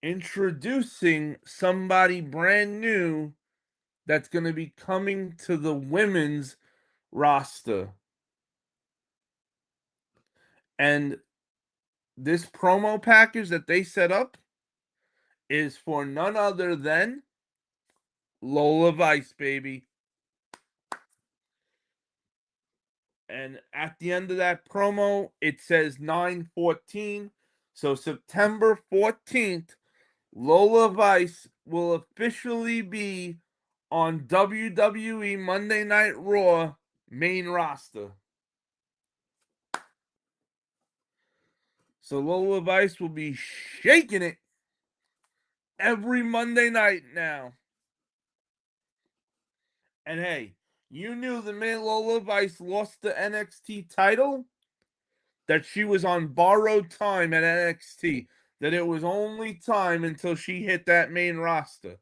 introducing somebody brand new that's going to be coming to the women's roster. And this promo package that they set up is for none other than Lola Vice, baby. And at the end of that promo, it says 9/14. So September 14th, Lola Vice will officially be on WWE Monday Night Raw main roster. So Lola Vice will be shaking it every Monday night now. And hey, you knew the minute Lola Vice lost the NXT title that she was on borrowed time at NXT. That it was only time until she hit that main roster.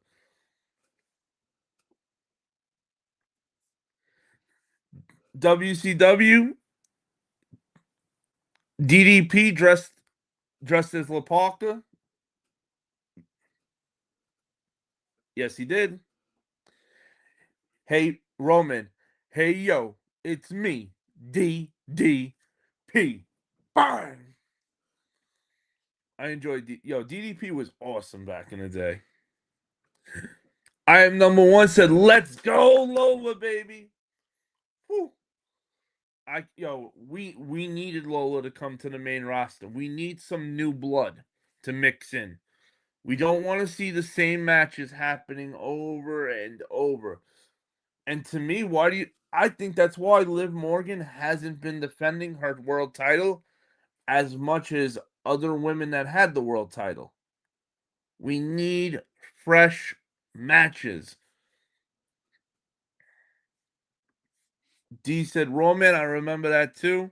WCW, DDP dressed as La Parka. Yes, he did. Hey, Roman. Hey, yo, it's me, DDP. Bang! I enjoyed DDP was awesome back in the day. I am number one said, let's go, Lola, baby. Whew. We needed Lola to come to the main roster. We need some new blood to mix in. We don't want to see the same matches happening over and over. And to me, I think that's why Liv Morgan hasn't been defending her world title as much as other women that had the world title. We need fresh matches. D said, Roman, I remember that too.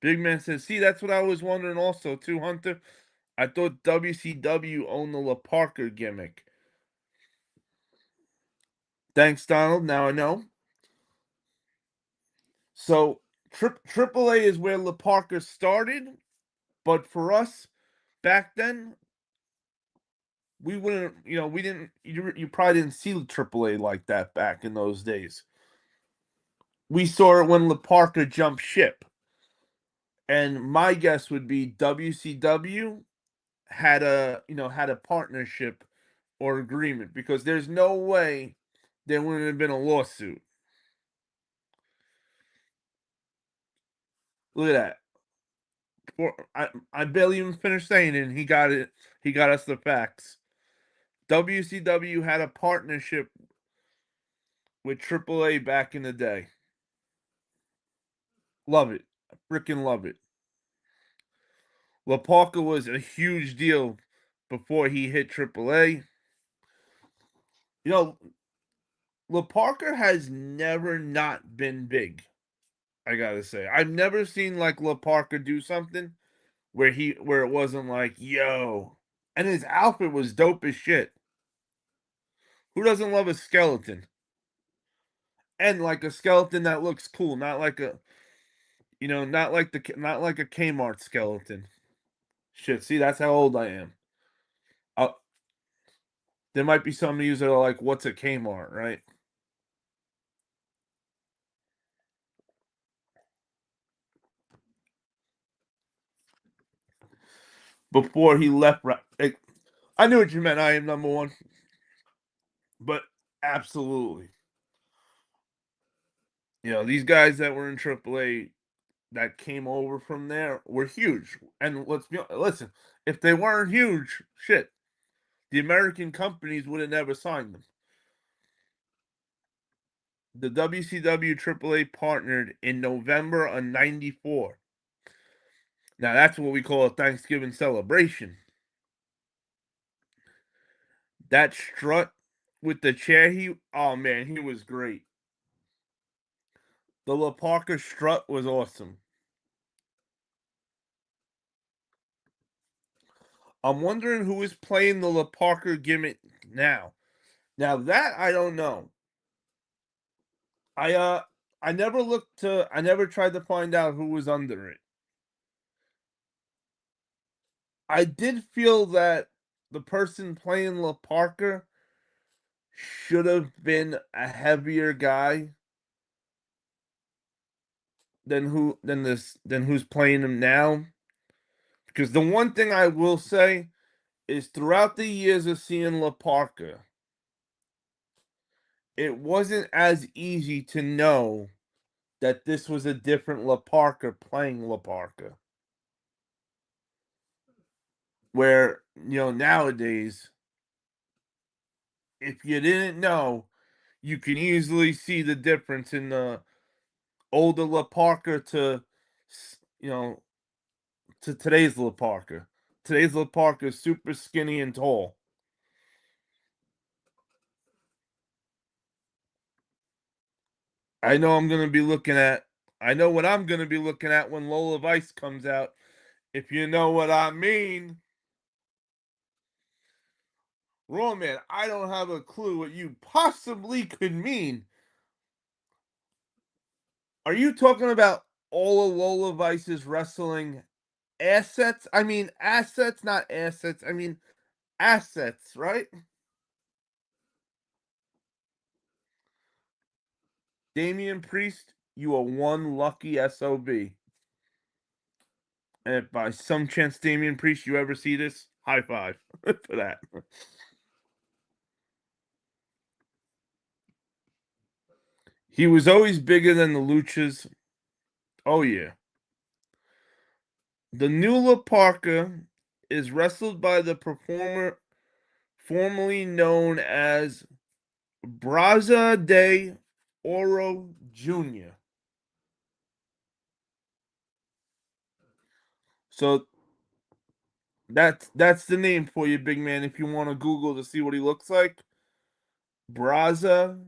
Big Man says, see, that's what I was wondering also, too, Hunter. I thought WCW owned the La Parker gimmick. Thanks, Donald. Now I know. So, AAA is where La Parker started, but for us, back then, we wouldn't, we didn't, you probably didn't see AAA like that back in those days. We saw it when La Parker jumped ship. And my guess would be WCW had a partnership or agreement because there's no way there wouldn't have been a lawsuit. Look at that. I barely even finished saying it, and he got it. He got us the facts. WCW had a partnership with AAA back in the day. Love it. I freaking love it. La Parka was a huge deal before he hit AAA. You know, La Parker has never not been big. I gotta say, I've never seen like La Parker do something where it wasn't like yo, and his outfit was dope as shit. Who doesn't love a skeleton? And like a skeleton that looks cool, not like a not like a Kmart skeleton. Shit, see, that's how old I am. Uh, there might be some of you that are like, "What's a Kmart?" Right? Before he left, I knew what you meant. I am number one, but absolutely, these guys that were in AAA that came over from there were huge. And listen, if they weren't huge, shit, the American companies would have never signed them. The WCW AAA partnered in November of '94. Now that's what we call a Thanksgiving celebration. That strut with the chair, oh man, he was great. The La Parker strut was awesome. I'm wondering who is playing the La Parker gimmick now. Now that I don't know. I uh I never tried to find out who was under it. I did feel that the person playing La Parker should have been a heavier guy than who's playing him now. Because the one thing I will say is throughout the years of seeing La Parker, it wasn't as easy to know that this was a different La Parker playing La Parker. Where, nowadays, if you didn't know, you can easily see the difference in the older La Parker you know, to today's La Parker. Today's La Parker is super skinny and tall. I know I'm gonna be looking at. I know what I'm gonna be looking at when Lola Vice comes out. If you know what I mean. Raw man, I don't have a clue what you possibly could mean. Are you talking about all of Lola Vice's wrestling assets? I mean assets, not assets. I mean assets, right? Damian Priest, you are one lucky SOB. And if by some chance, Damian Priest, you ever see this, high five for that. He was always bigger than the Luchas. Oh, yeah. The Nuala Parker is wrestled by the performer formerly known as Braza de Oro Jr. So that's the name for you, big man, if you want to Google to see what he looks like. Braza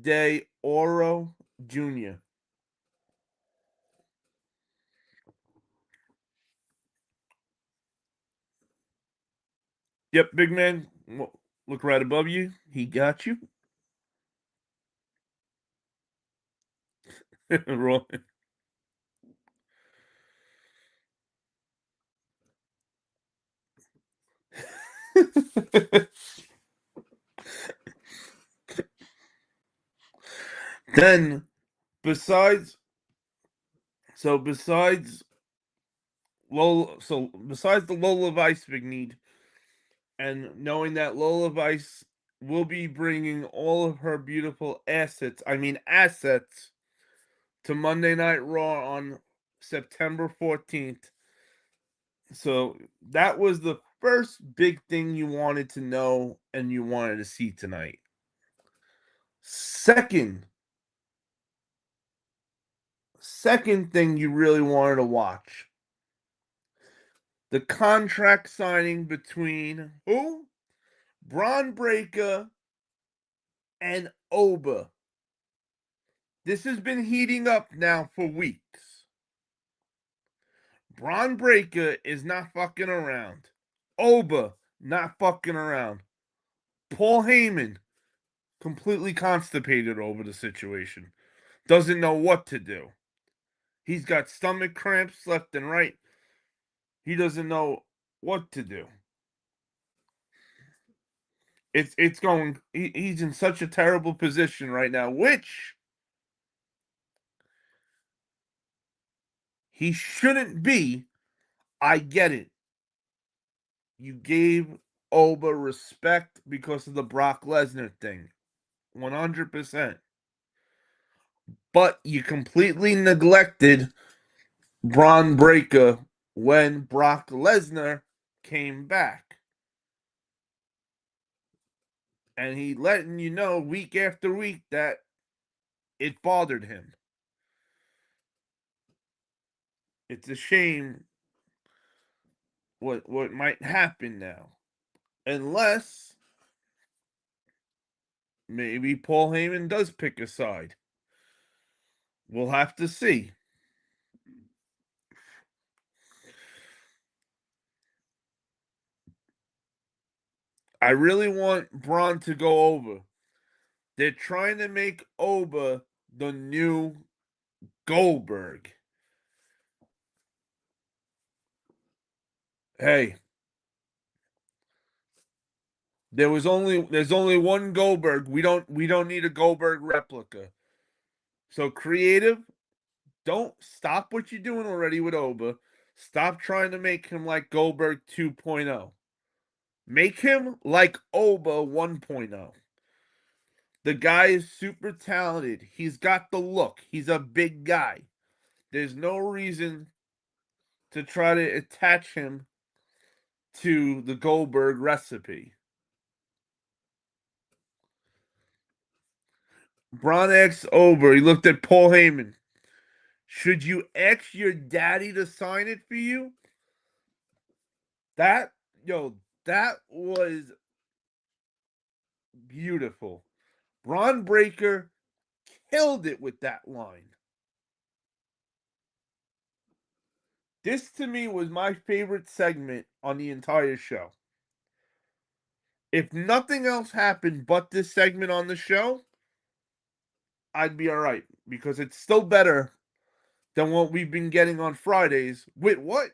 de Oro Jr. Yep, big man. Look right above you. He got you. Roll. Then, besides, besides besides the Lola Vice big need, and knowing that Lola Vice will be bringing all of her beautiful assets to Monday Night Raw on September 14th. So that was the first big thing you wanted to know and you wanted to see tonight. Second, second thing you really wanted to watch. The contract signing between who? Braun Breaker and Oba. This has been heating up now for weeks. Braun Breaker is not fucking around. Oba, not fucking around. Paul Heyman, completely constipated over the situation. Doesn't know what to do. He's got stomach cramps left and right. He doesn't know what to do. It's going. He's in such a terrible position right now, which he shouldn't be. I get it. You gave Oba respect because of the Brock Lesnar thing. 100%. But you completely neglected Braun Breaker when Brock Lesnar came back. And he letting you know week after week that it bothered him. It's a shame what might happen now. Unless maybe Paul Heyman does pick a side. We'll have to see. I really want Braun to go over. They're trying to make Oba the new Goldberg. Hey, there's only one Goldberg. We don't need a Goldberg replica. So creative, don't stop what you're doing already with Oba. Stop trying to make him like Goldberg 2.0. Make him like Oba 1.0. The guy is super talented. He's got the look. He's a big guy. There's no reason to try to attach him to the Goldberg recipe. Braun asks Ober, he looked at Paul Heyman. Should you ask your daddy to sign it for you? That, yo, that was beautiful. Braun Breaker killed it with that line. This to me was my favorite segment on the entire show. If nothing else happened but this segment on the show, I'd be all right because it's still better than what we've been getting on Fridays with what?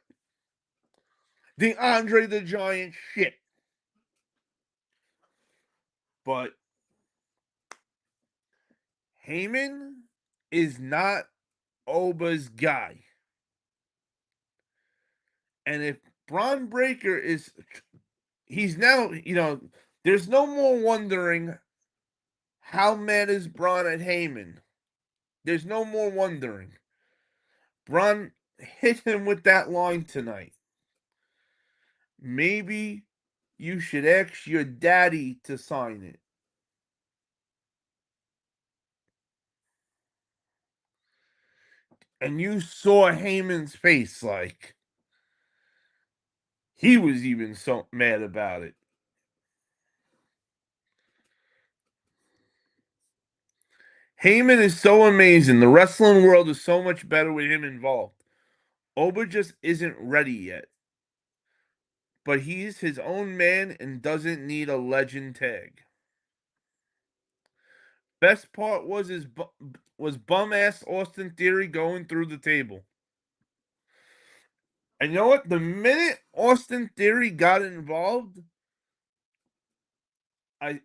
The Andre the Giant shit. But Heyman is not Oba's guy. And if Braun Breaker he's now, there's no more wondering how mad is Braun at Heyman. There's no more wondering. Braun hit him with that line tonight. Maybe you should ask your daddy to sign it. And you saw Heyman's face, like, he was even so mad about it. Heyman is so amazing. The wrestling world is so much better with him involved. Oba just isn't ready yet. But he's his own man and doesn't need a legend tag. Best part was was bum ass Austin Theory going through the table. And you know what? The minute Austin Theory got involved, I,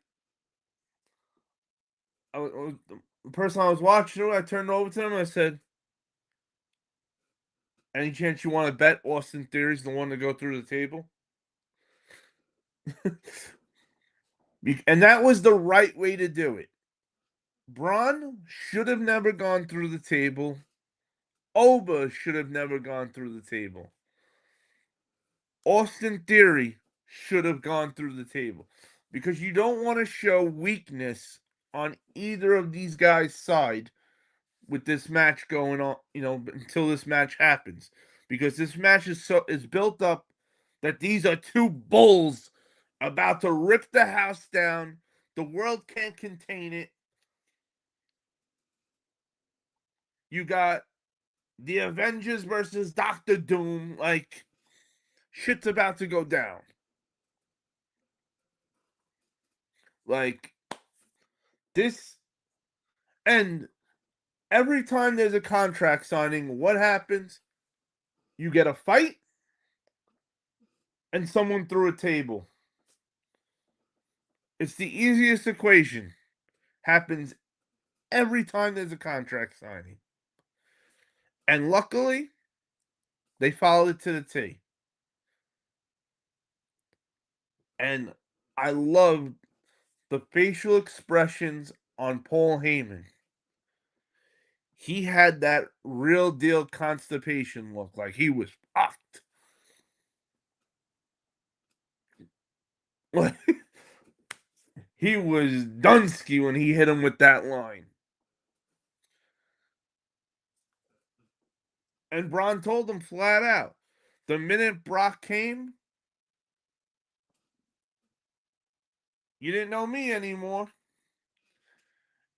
the person I was watching, I turned over to him and I said, "Any chance you want to bet Austin Theory's the one to go through the table?" And that was the right way to do it. Braun should have never gone through the table. Oba should have never gone through the table. Austin Theory should have gone through the table because you don't want to show weakness on either of these guys' side with this match going on, until this match happens. Because this match is built up that these are two bulls about to rip the house down. The world can't contain it. You got the Avengers versus Doctor Doom. Like, shit's about to go down. Like, this. And every time there's a contract signing, what happens? You get a fight and someone threw a table. It's the easiest equation. Happens every time there's a contract signing. And luckily, they followed it to the T. And I loved the facial expressions on Paul Heyman. He had that real deal constipation look, like he was fucked. He was Dunsky when he hit him with that line. And Braun told him flat out, the minute Brock came, you didn't know me anymore.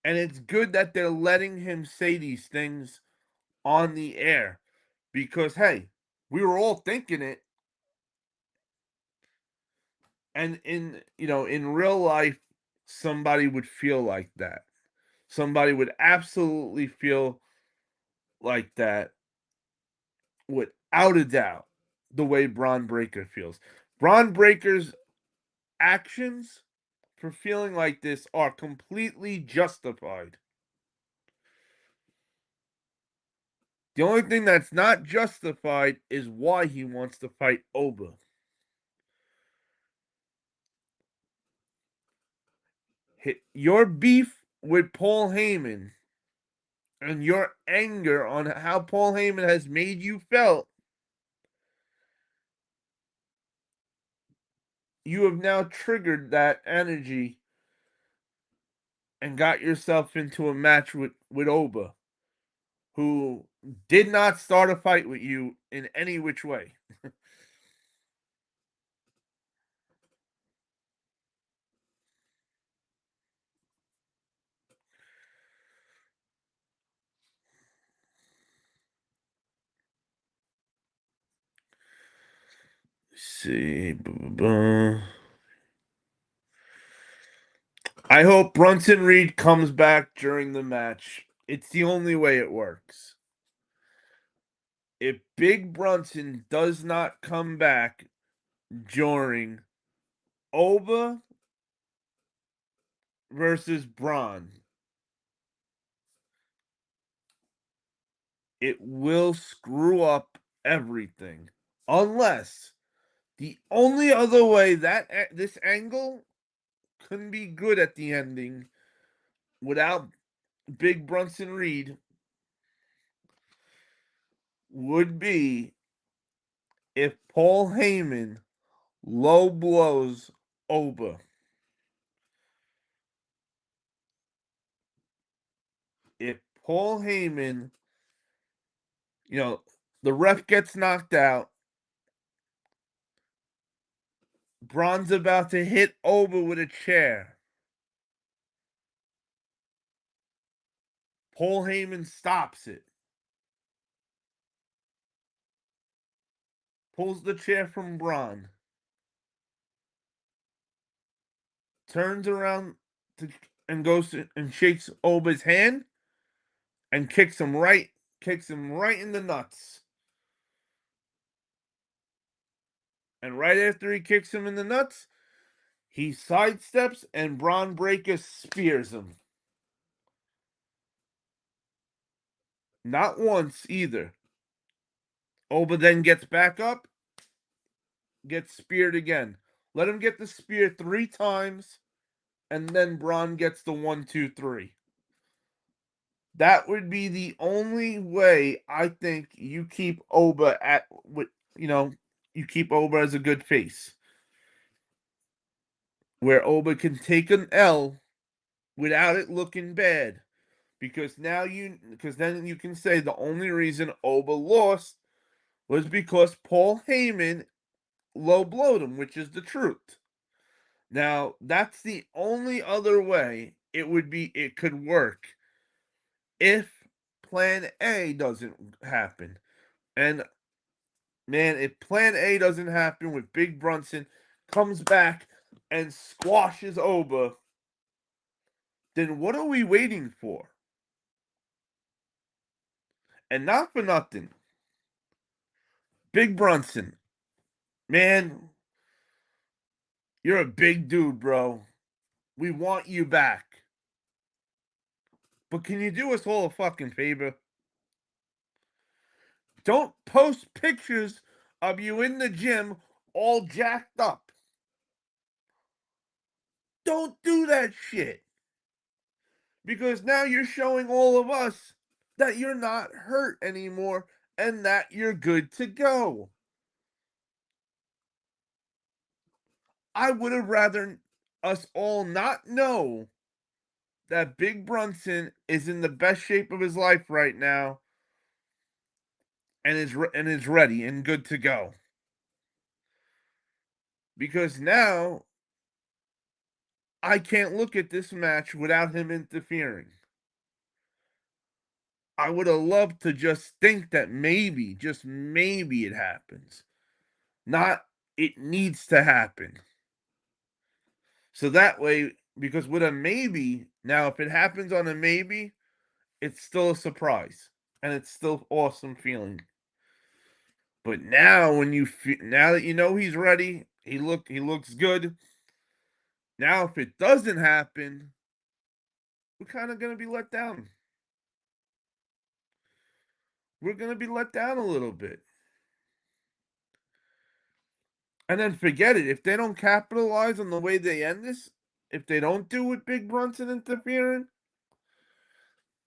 And it's good that they're letting him say these things on the air because, hey, we were all thinking it. And in real life, somebody would feel like that. Somebody would absolutely feel like that without a doubt, the way Braun Breaker feels. Braun Breaker's actions for feeling like this are completely justified. The only thing that's not justified is why he wants to fight Oba. Your beef with Paul Heyman and your anger on how Paul Heyman has made you felt, you have now triggered that energy and got yourself into a match with Oba, who did not start a fight with you in any which way. Let's see. I hope Brunson Reed comes back during the match. It's the only way it works. If Big Brunson does not come back during Oba versus Braun, it will screw up everything. Unless the only other way that this angle couldn't be good at the ending without Big Brunson Reed would be if Paul Heyman low blows Oba. If Paul Heyman, the ref gets knocked out, Braun's about to hit Oba with a chair. Paul Heyman stops it. Pulls the chair from Braun. Turns around and goes and shakes Oba's hand and kicks him right in the nuts. And right after he kicks him in the nuts, he sidesteps and Braun Breaker spears him. Not once either. Oba then gets back up, gets speared again. Let him get the spear 3 times, and then Braun gets the 1, 2, 3. That would be the only way I think you keep Oba you keep Oba as a good face. Where Oba can take an L without it looking bad. Because then you can say the only reason Oba lost was because Paul Heyman low blowed him, which is the truth. Now, that's the only other way it could work if plan A doesn't happen. And man, if plan A doesn't happen with Big Brunson comes back and squashes Oba, then what are we waiting for? And not for nothing. Big Brunson, man, you're a big dude, bro. We want you back. But can you do us all a fucking favor? Don't post pictures of you in the gym all jacked up. Don't do that shit. Because now you're showing all of us that you're not hurt anymore and that you're good to go. I would have rather us all not know that Big Brunson is in the best shape of his life right now and is ready and good to go. Because now I can't look at this match without him interfering. I would have loved to just think that maybe, just maybe it happens. Not it needs to happen. So that way, because with a maybe, now if it happens on a maybe, it's still a surprise. And it's still awesome feeling. But now now that you know he's ready, he looks good. Now if it doesn't happen, we're kind of gonna be let down. We're gonna be let down a little bit. And then forget it. If they don't capitalize on the way they end this, if they don't do with Big Brunson interfering,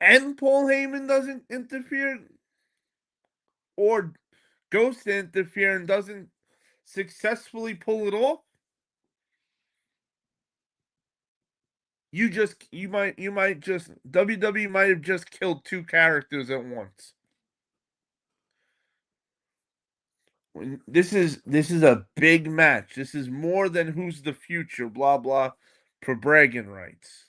and Paul Heyman doesn't interfere, or goes to interfere and doesn't successfully pull it off, you might just WWE might have just killed 2 characters at once. This is a big match. This is more than who's the future, blah blah, for bragging rights.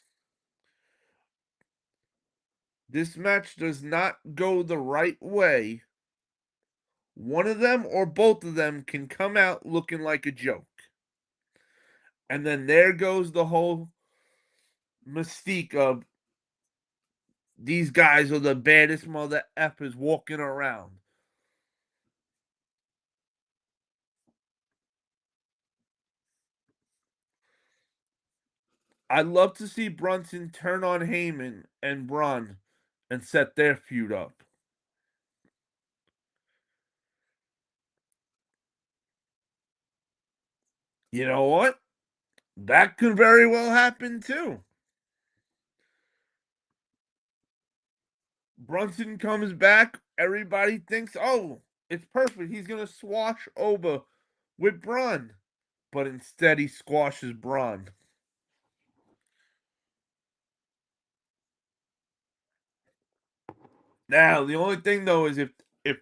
This match does not go the right way. One of them or both of them can come out looking like a joke. And then there goes the whole mystique of these guys are the baddest mother effers walking around. I'd love to see Brunson turn on Heyman and Braun and set their feud up. You know what? That could very well happen too. Brunson comes back. Everybody thinks, oh, it's perfect. He's going to squash Oba with Braun. But instead, he squashes Braun. Now, the only thing, though, is if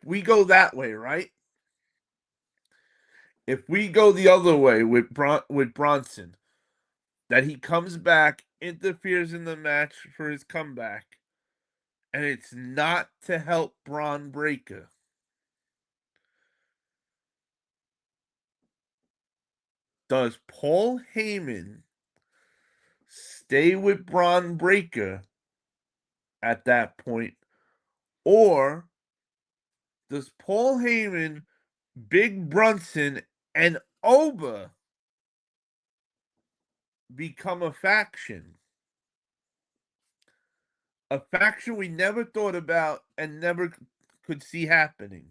we go that way, right? If we go the other way with Bronson, that he comes back, interferes in the match for his comeback, and it's not to help Braun Breaker. Does Paul Heyman stay with Braun Breaker at that point, or does Paul Heyman, Big Brunson, and Oba become a faction? A faction we never thought about and never could see happening.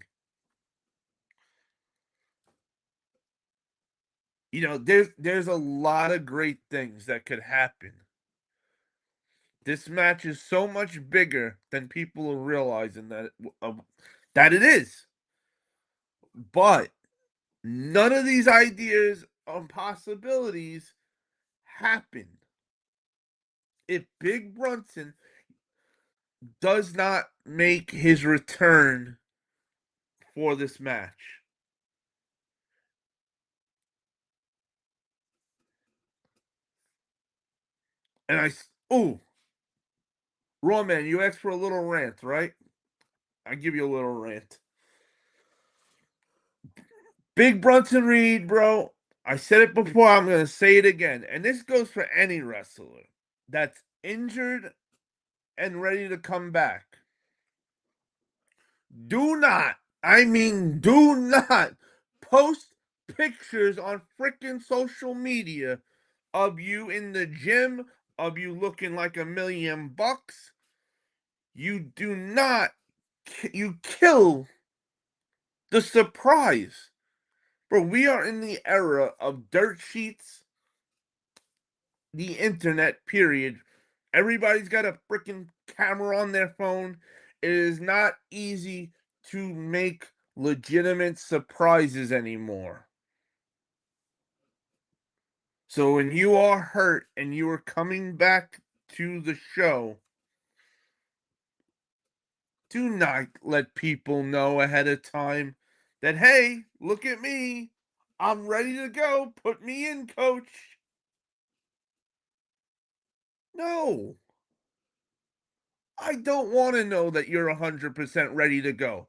You know, there's a lot of great things that could happen. This match is so much bigger than people are realizing that it is. But none of these ideas or possibilities happen if Big Brunson does not make his return for this match. And Raw Man, you asked for a little rant, right? I give you a little rant. Big Brunson Reed, bro. I said it before. I'm gonna say it again, and this goes for any wrestler that's injured and ready to come back. Do not, I mean, do not post pictures on freaking social media of you in the gym, of you looking like $1,000,000. You do not, you kill the surprise. Bro, we are in the era of dirt sheets, the internet, period. Everybody's got a freaking camera on their phone. It is not easy to make legitimate surprises anymore. So when you are hurt and you are coming back to the show, do not let people know ahead of time that, hey, look at me. I'm ready to go. Put me in, coach. No. I don't want to know that you're 100% ready to go.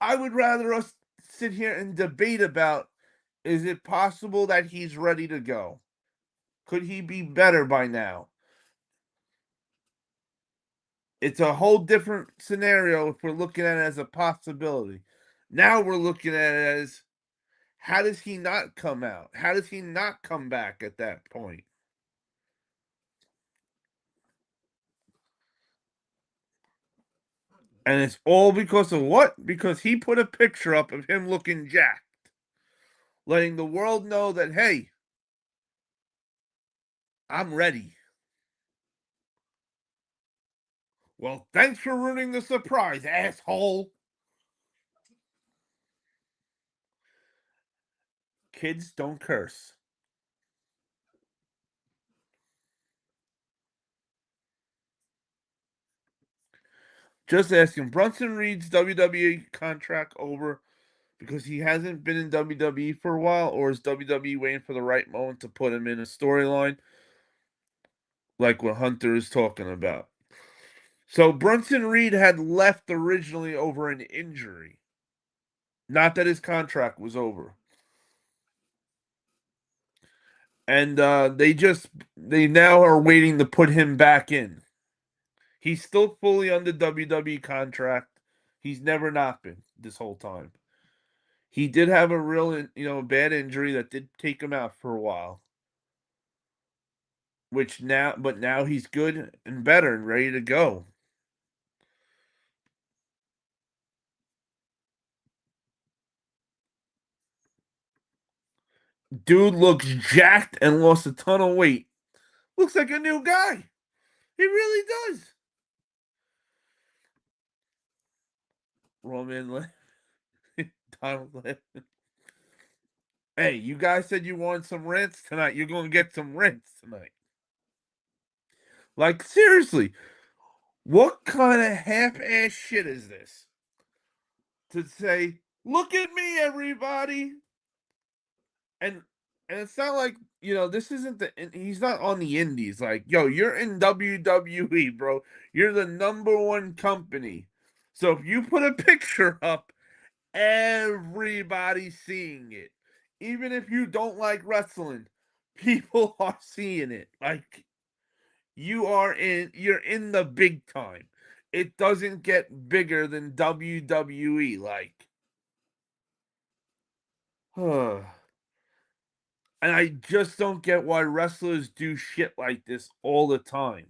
I would rather us sit here and debate about, is it possible that he's ready to go? Could he be better by now? It's a whole different scenario if we're looking at it as a possibility. Now we're looking at it as, how does he not come out? How does he not come back at that point? And it's all because of what? Because he put a picture up of him looking jacked, letting the world know that, hey, I'm ready. Well, thanks for ruining the surprise, asshole. Kids don't curse. Just asking, Brunson Reed's WWE contract over because he hasn't been in WWE for a while, or is WWE waiting for the right moment to put him in a storyline like what Hunter is talking about? So Brunson Reed had left originally over an injury, not that his contract was over. And they now are waiting to put him back in. He's still fully under WWE contract. He's never not been this whole time. He did have a real, bad injury that did take him out for a while. But now he's good and better and ready to go. Dude looks jacked and lost a ton of weight. Looks like a new guy. He really does. Roman Donald laughing. Hey, you guys said you wanted some rants tonight. You're going to get some rants tonight. Like, seriously, what kind of half-ass shit is this? To say, look at me, everybody. And it's not like, this isn't he's not on the indies. Like, yo, you're in WWE, bro. You're the number one company. So if you put a picture up, everybody's seeing it. Even if you don't like wrestling, people are seeing it. Like, you're in the big time. It doesn't get bigger than WWE. Like, and I just don't get why wrestlers do shit like this all the time.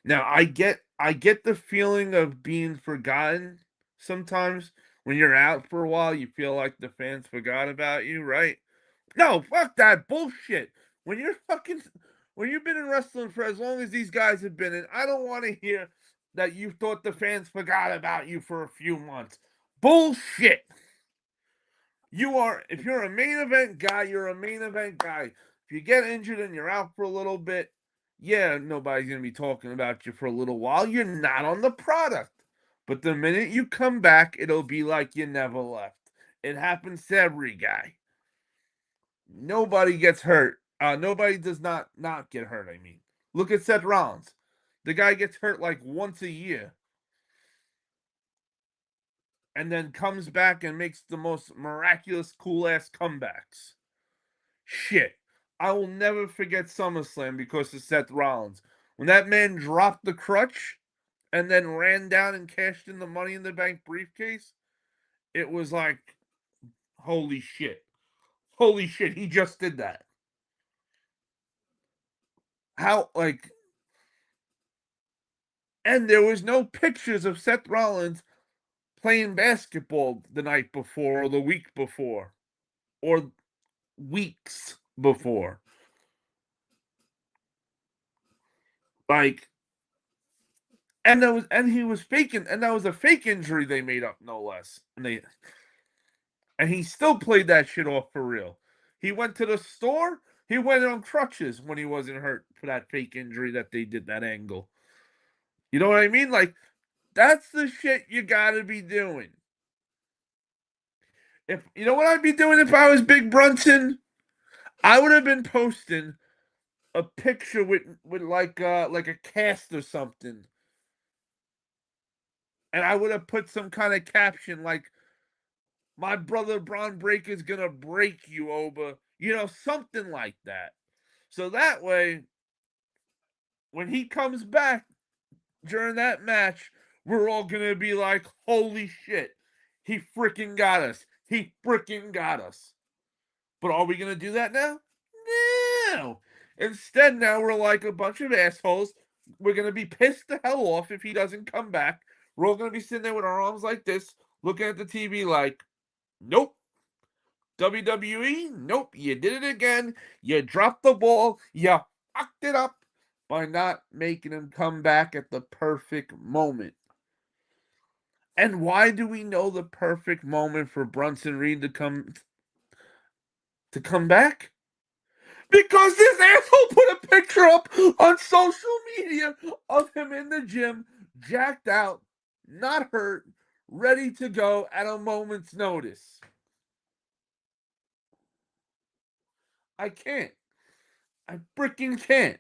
Now, I get the feeling of being forgotten sometimes. When you're out for a while, you feel like the fans forgot about you, right? No, fuck that bullshit. When you're fucking when you've been in wrestling for as long as these guys have been in, I don't want to hear that you thought the fans forgot about you for a few months. Bullshit. If you're a main event guy, you're a main event guy. If you get injured and you're out for a little bit, yeah, nobody's going to be talking about you for a little while. You're not on the product. But the minute you come back, it'll be like you never left. It happens to every guy. Nobody gets hurt. Nobody does not get hurt, I mean. Look at Seth Rollins. The guy gets hurt like once a year and then comes back and makes the most miraculous, cool ass comebacks. Shit. I will never forget SummerSlam because of Seth Rollins. When that man dropped the crutch and then ran down and cashed in the Money in the Bank briefcase, it was like, holy shit. Holy shit, he just did that. How, like, and there was no pictures of Seth Rollins playing basketball the night before or the week before or weeks before. Like, and he was faking, and that was a fake injury they made up, no less. And he still played that shit off for real. He went to the store. He went on crutches when he wasn't hurt for that fake injury that they did that angle. You know what I mean? Like, that's the shit you gotta be doing. If you know what I'd be doing if I was Big Brunson, I would have been posting a picture with like a cast or something, and I would have put some kind of caption like, "My brother Braun Breaker's gonna break you, Oba," something like that. So that way, when he comes back during that match, we're all gonna be like, "Holy shit, he freaking got us! He freaking got us!" But are we gonna do that now? No. Instead, now we're like a bunch of assholes. We're gonna be pissed the hell off if he doesn't come back. We're all gonna be sitting there with our arms like this, looking at the TV like, nope. WWE, nope, you did it again. You dropped the ball. You fucked it up by not making him come back at the perfect moment. And why do we know the perfect moment for Brunson Reed to come back? Because this asshole put a picture up on social media of him in the gym, jacked out, not hurt, ready to go at a moment's notice. I can't. I freaking can't.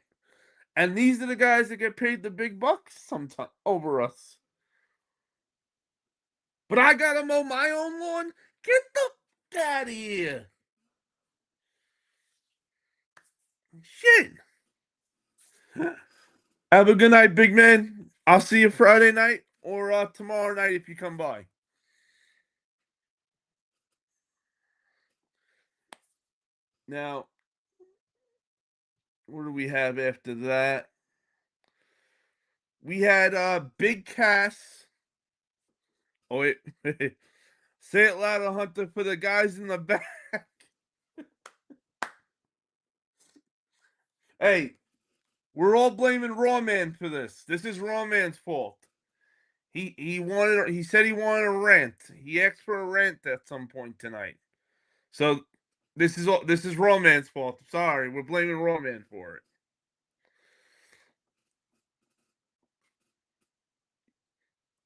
And these are the guys that get paid the big bucks sometimes over us. But I gotta mow my own lawn? Get the f out of here. Shit. Have a good night, big man. I'll see you Friday night or tomorrow night if you come by. Now, what do we have after that? We had Big Cass. Oh wait. Say it louder, Hunter, for the guys in the back. Hey, we're all blaming Raw Man for this. This is Raw Man's fault. He said he wanted a rant. He asked for a rant at some point tonight. So this is Raw Man's fault. Sorry, we're blaming Raw Man for it.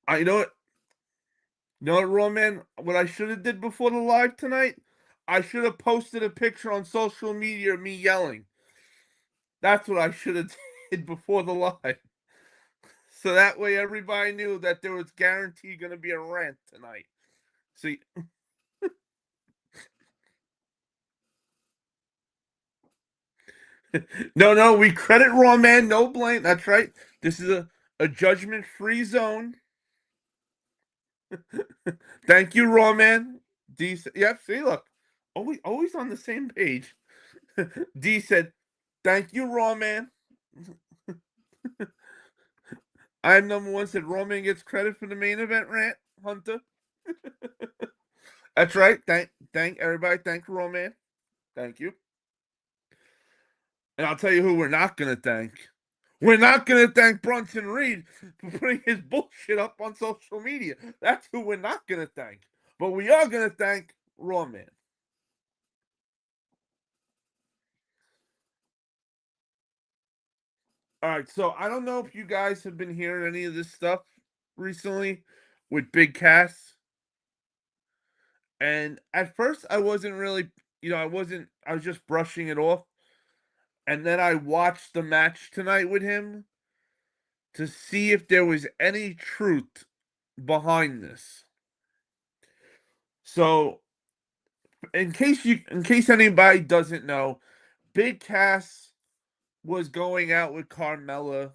I know it. You know what, Raw Man? What I should have did before the live tonight? I should have posted a picture on social media of me yelling. That's what I should have did before the live. So that way everybody knew that there was guaranteed going to be a rant tonight. See, no, we credit Raw Man, no blame. That's right. This is a judgment free zone. Thank you, Raw Man. Yep, see, look, always on the same page. D said, "Thank you, Raw Man." I'm number one. Said Raw Man gets credit for the main event rant. Hunter. That's right. Thank everybody. Thank Raw Man. Thank you. And I'll tell you who we're not gonna thank. We're not gonna thank Bronson Reed for putting his bullshit up on social media. That's who we're not gonna thank. But we are gonna thank Raw Man. All right, so I don't know if you guys have been hearing any of this stuff recently with Big Cass. And at first I wasn't really, I was just brushing it off. And then I watched the match tonight with him to see if there was any truth behind this. So, in case anybody doesn't know, Big Cass was going out with Carmella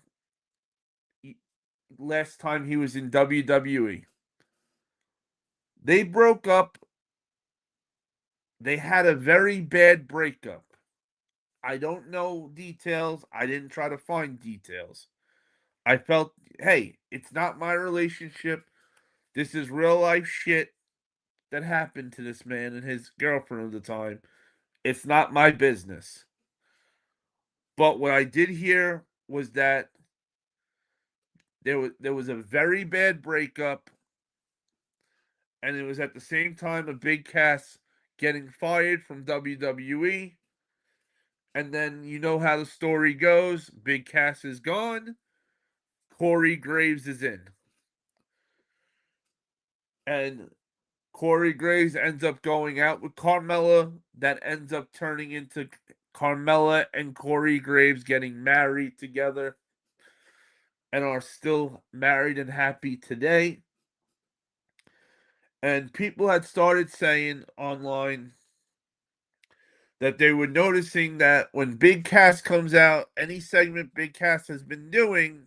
last time he was in WWE. They broke up. They had a very bad breakup. I don't know details. I didn't try to find details. I felt, hey, it's not my relationship. This is real life shit that happened to this man and his girlfriend at the time. It's not my business. But what I did hear was that there was a very bad breakup, and it was at the same time a Big Cass getting fired from WWE. And then you know how the story goes. Big Cass is gone. Corey Graves is in. And Corey Graves ends up going out with Carmella. That ends up turning into Carmella and Corey Graves getting married together and are still married and happy today. And people had started saying online that they were noticing that when Big Cass comes out, any segment Big Cass has been doing,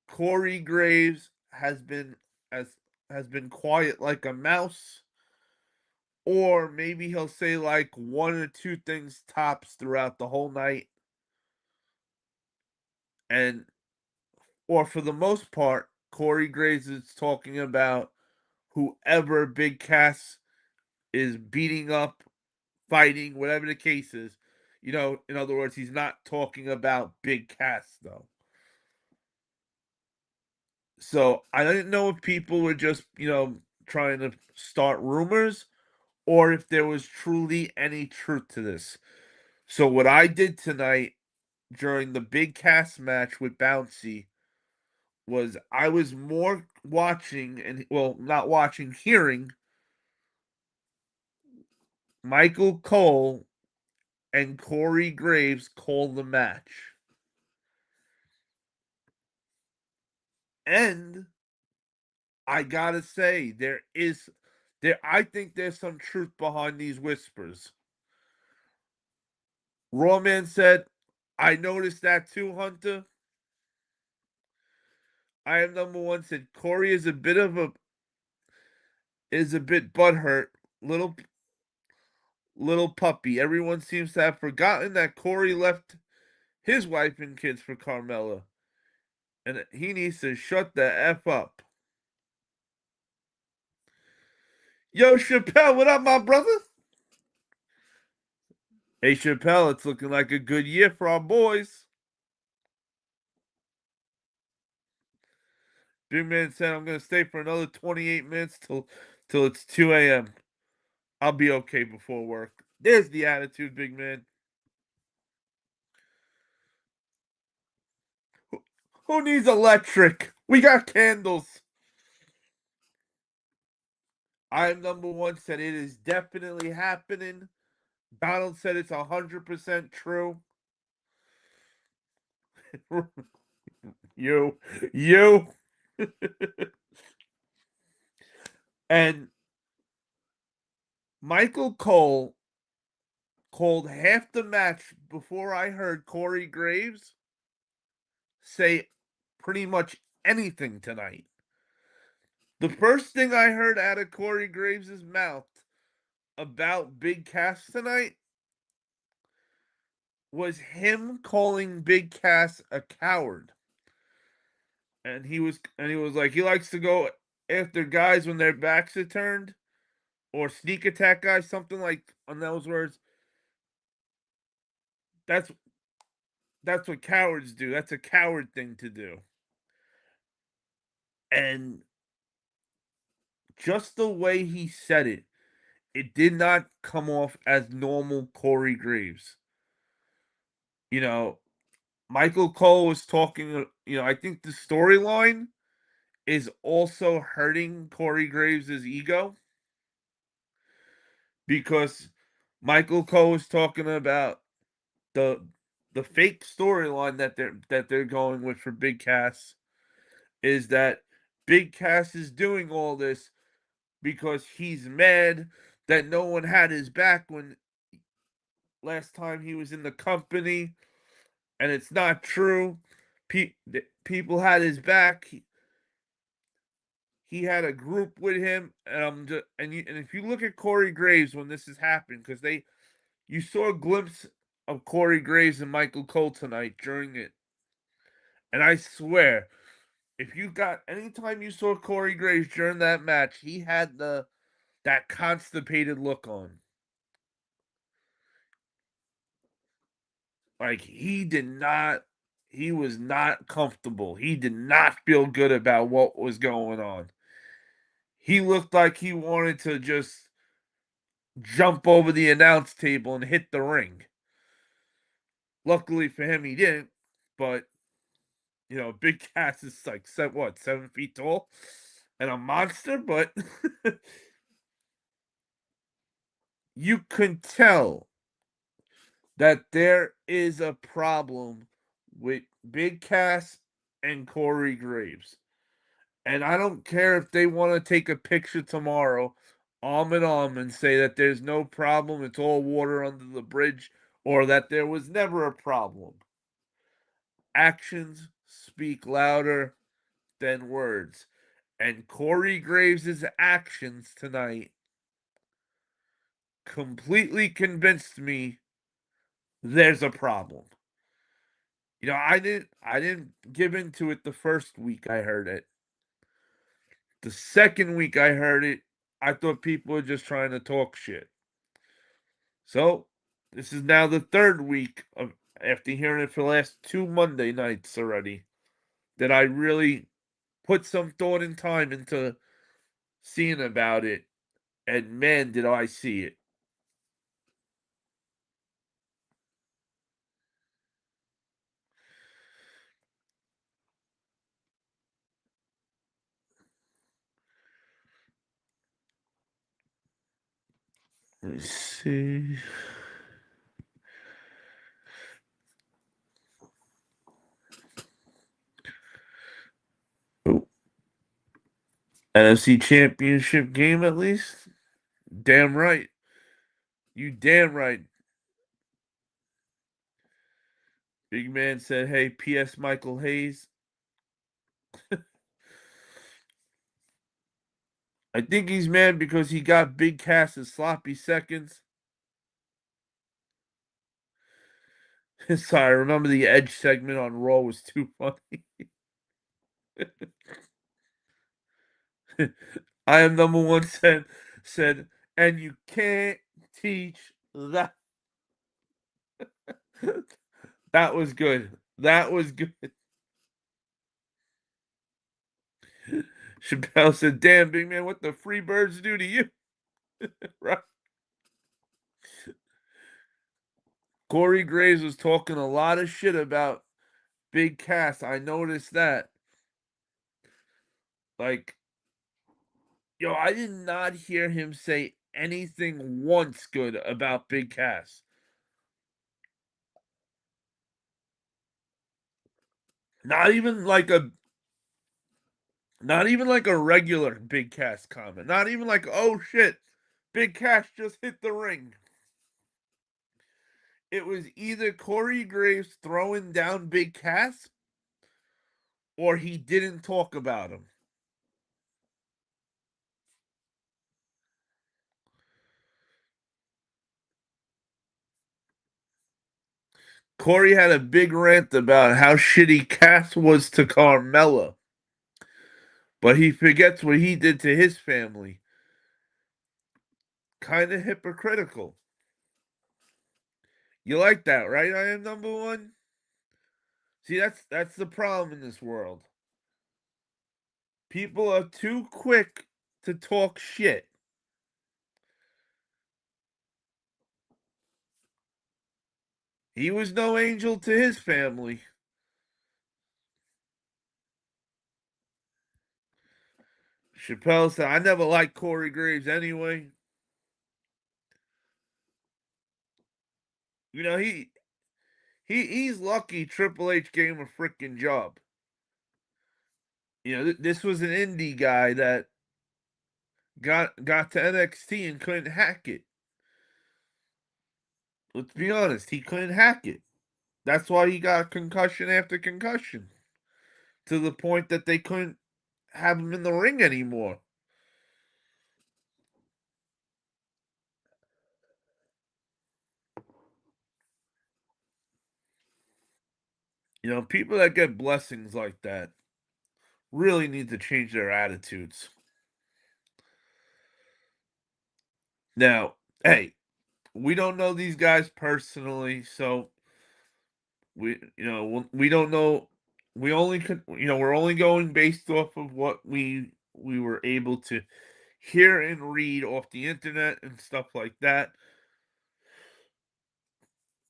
Corey Graves as has been quiet like a mouse, or maybe he'll say like one or two things tops throughout the whole night, and or for the most part, Corey Graves is talking about whoever Big Cass is beating up, fighting, whatever the case is. In other words, he's not talking about Big Cass though. So I didn't know if people were just, trying to start rumors or if there was truly any truth to this. So what I did tonight during the Big Cass match with Bouncy was I was more watching and, well, not watching, hearing Michael Cole and Corey Graves call the match. And I gotta say, I think there's some truth behind these whispers. Rawman said, I noticed that too, Hunter. I am number one said Corey is a bit butthurt. Little puppy. Everyone seems to have forgotten that Corey left his wife and kids for Carmella. And he needs to shut the F up. Yo, Chappelle, what up, my brother? Hey Chappelle, it's looking like a good year for our boys. Big man said I'm gonna stay for another 28 minutes till it's 2 a.m. I'll be okay before work. There's the attitude, big man. Who needs electric? We got candles. I'm number one said it is definitely happening. Donald said it's 100% true. you, you, and Michael Cole called half the match before I heard Corey Graves say pretty much anything tonight. The first thing I heard out of Corey Graves' mouth about Big Cass tonight was him calling Big Cass a coward. And he was like he likes to go after guys when their backs are turned or sneak attack guys, something like on those words. That's that's what cowards do. That's a coward thing to do. And just the way he said it did not come off as normal Corey Graves. You know, Michael Cole was talking, I think the storyline is also hurting Corey Graves' ego because Michael Cole was talking about the the fake storyline that they're going with for Big Cass is that Big Cass is doing all this because he's mad that no one had his back when last time he was in the company, and it's not true. People had his back. He had a group with him, and if you look at Corey Graves when this is happening, because you saw a glimpse of Corey Graves and Michael Cole tonight during it, and I swear, if you got anytime you saw Corey Graves during that match, he had that constipated look on. Like he was not comfortable. He did not feel good about what was going on. He looked like he wanted to just jump over the announce table and hit the ring. Luckily for him, he didn't. But Big Cass is like 7 feet tall and a monster. But you can tell that there is a problem with Big Cass and Corey Graves. And I don't care if they want to take a picture tomorrow, arm in arm, and say that there's no problem, it's all water under the bridge, or that there was never a problem. Actions speak louder than words. And Corey Graves' actions tonight completely convinced me there's a problem. I didn't give into it the first week I heard it. The second week I heard it, I thought people were just trying to talk shit. So, this is now the third week after hearing it for the last 2 Monday nights already that I really put some thought and time into seeing about it, and man, did I see it. Let me see. Oh, NFC Championship game at least? Damn right. You damn right. Big man said, hey, P.S. Michael Hayes. I think he's mad because he got Big Cass's sloppy seconds. Sorry, I remember the Edge segment on Raw was too funny. I am number one said, and you can't teach that. That was good. That was good. Chappelle said, "Damn, big man, what the free birds do to you?" Right? Corey Graves was talking a lot of shit about Big Cass. I noticed that. Like, yo, I did not hear him say anything once good about Big Cass. Not even like a not even like a regular Big Cass comment. Not even like, "Oh shit, Big Cass just hit the ring." It was either Corey Graves throwing down Big Cass or he didn't talk about him. Corey had a big rant about how shitty Cass was to Carmella, but he forgets what he did to his family. Kind of hypocritical. You like that, right? I am number one. See, that's the problem in this world. People are too quick to talk shit. He was no angel to his family. Chappelle said, "I never liked Corey Graves anyway." You know, he's lucky Triple H gave him a freaking job. You know, this was an indie guy that got to NXT and couldn't hack it. Let's be honest, he couldn't hack it. That's why he got concussion after concussion, to the point that they couldn't have him in the ring anymore. You know, people that get blessings like that really need to change their attitudes. Now, hey, we don't know these guys personally, so we don't know. We only could, we're only going based off of what we were able to hear and read off the internet and stuff like that.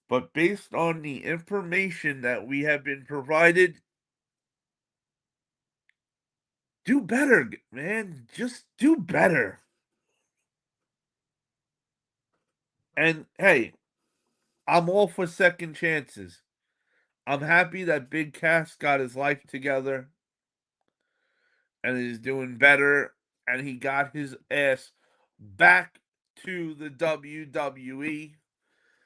But based on the information that we have been provided, do better, man. Just do better. And hey, I'm all for second chances. I'm happy that Big Cass got his life together and is doing better, and he got his ass back to the WWE.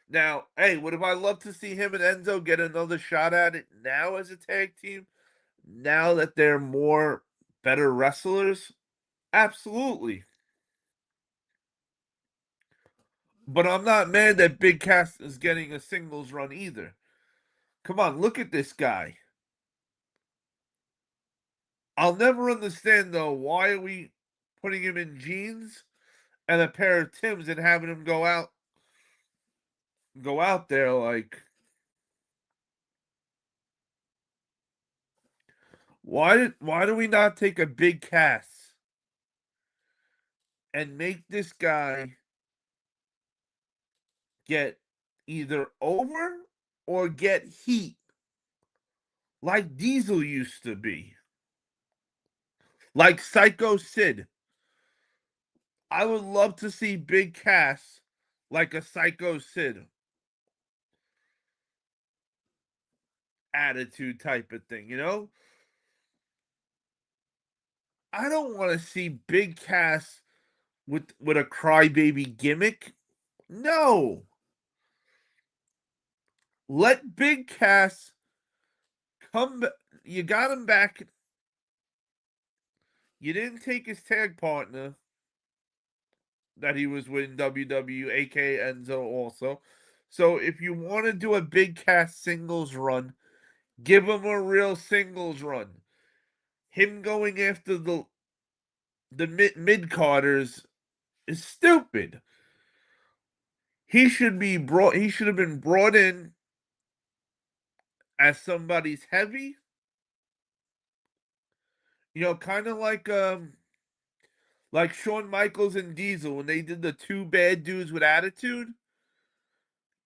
Now, hey, would have I loved to see him and Enzo get another shot at it now as a tag team? Now that they're more better wrestlers? Absolutely. But I'm not mad that Big Cass is getting a singles run either. Come on, look at this guy. I'll never understand though, why are we putting him in jeans and a pair of Timbs and having him go out there like, why do we not take a Big Cass and make this guy get either over or get heat like Diesel used to be, like Psycho Sid. I would love to see Big Cass like a Psycho Sid attitude type of thing, you know? I don't want to see Big Cass with a crybaby gimmick. No. Let Big Cass come. You got him back. You didn't take his tag partner that he was with in WWE, aka Enzo, also. So if you want to do a Big Cass singles run, give him a real singles run. Him going after the mid carders is stupid. He should have been brought in as somebody's heavy, kind of like Shawn Michaels and Diesel when they did the two bad dudes with attitude.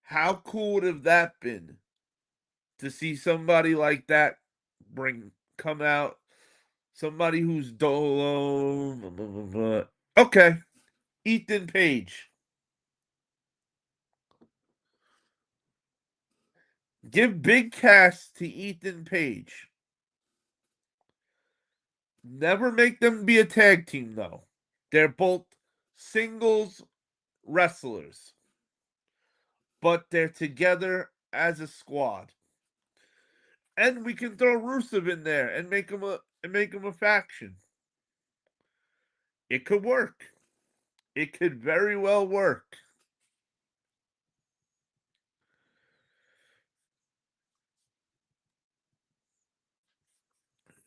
How cool would have that been to see somebody like that come out? Somebody who's dolo. Blah, blah, blah, blah. Okay, Ethan Page. Give big cast to Ethan Page. Never make them be a tag team though. They're both singles wrestlers, but they're together as a squad. And we can throw Rusev in there and make him a faction. It could work. It could very well work.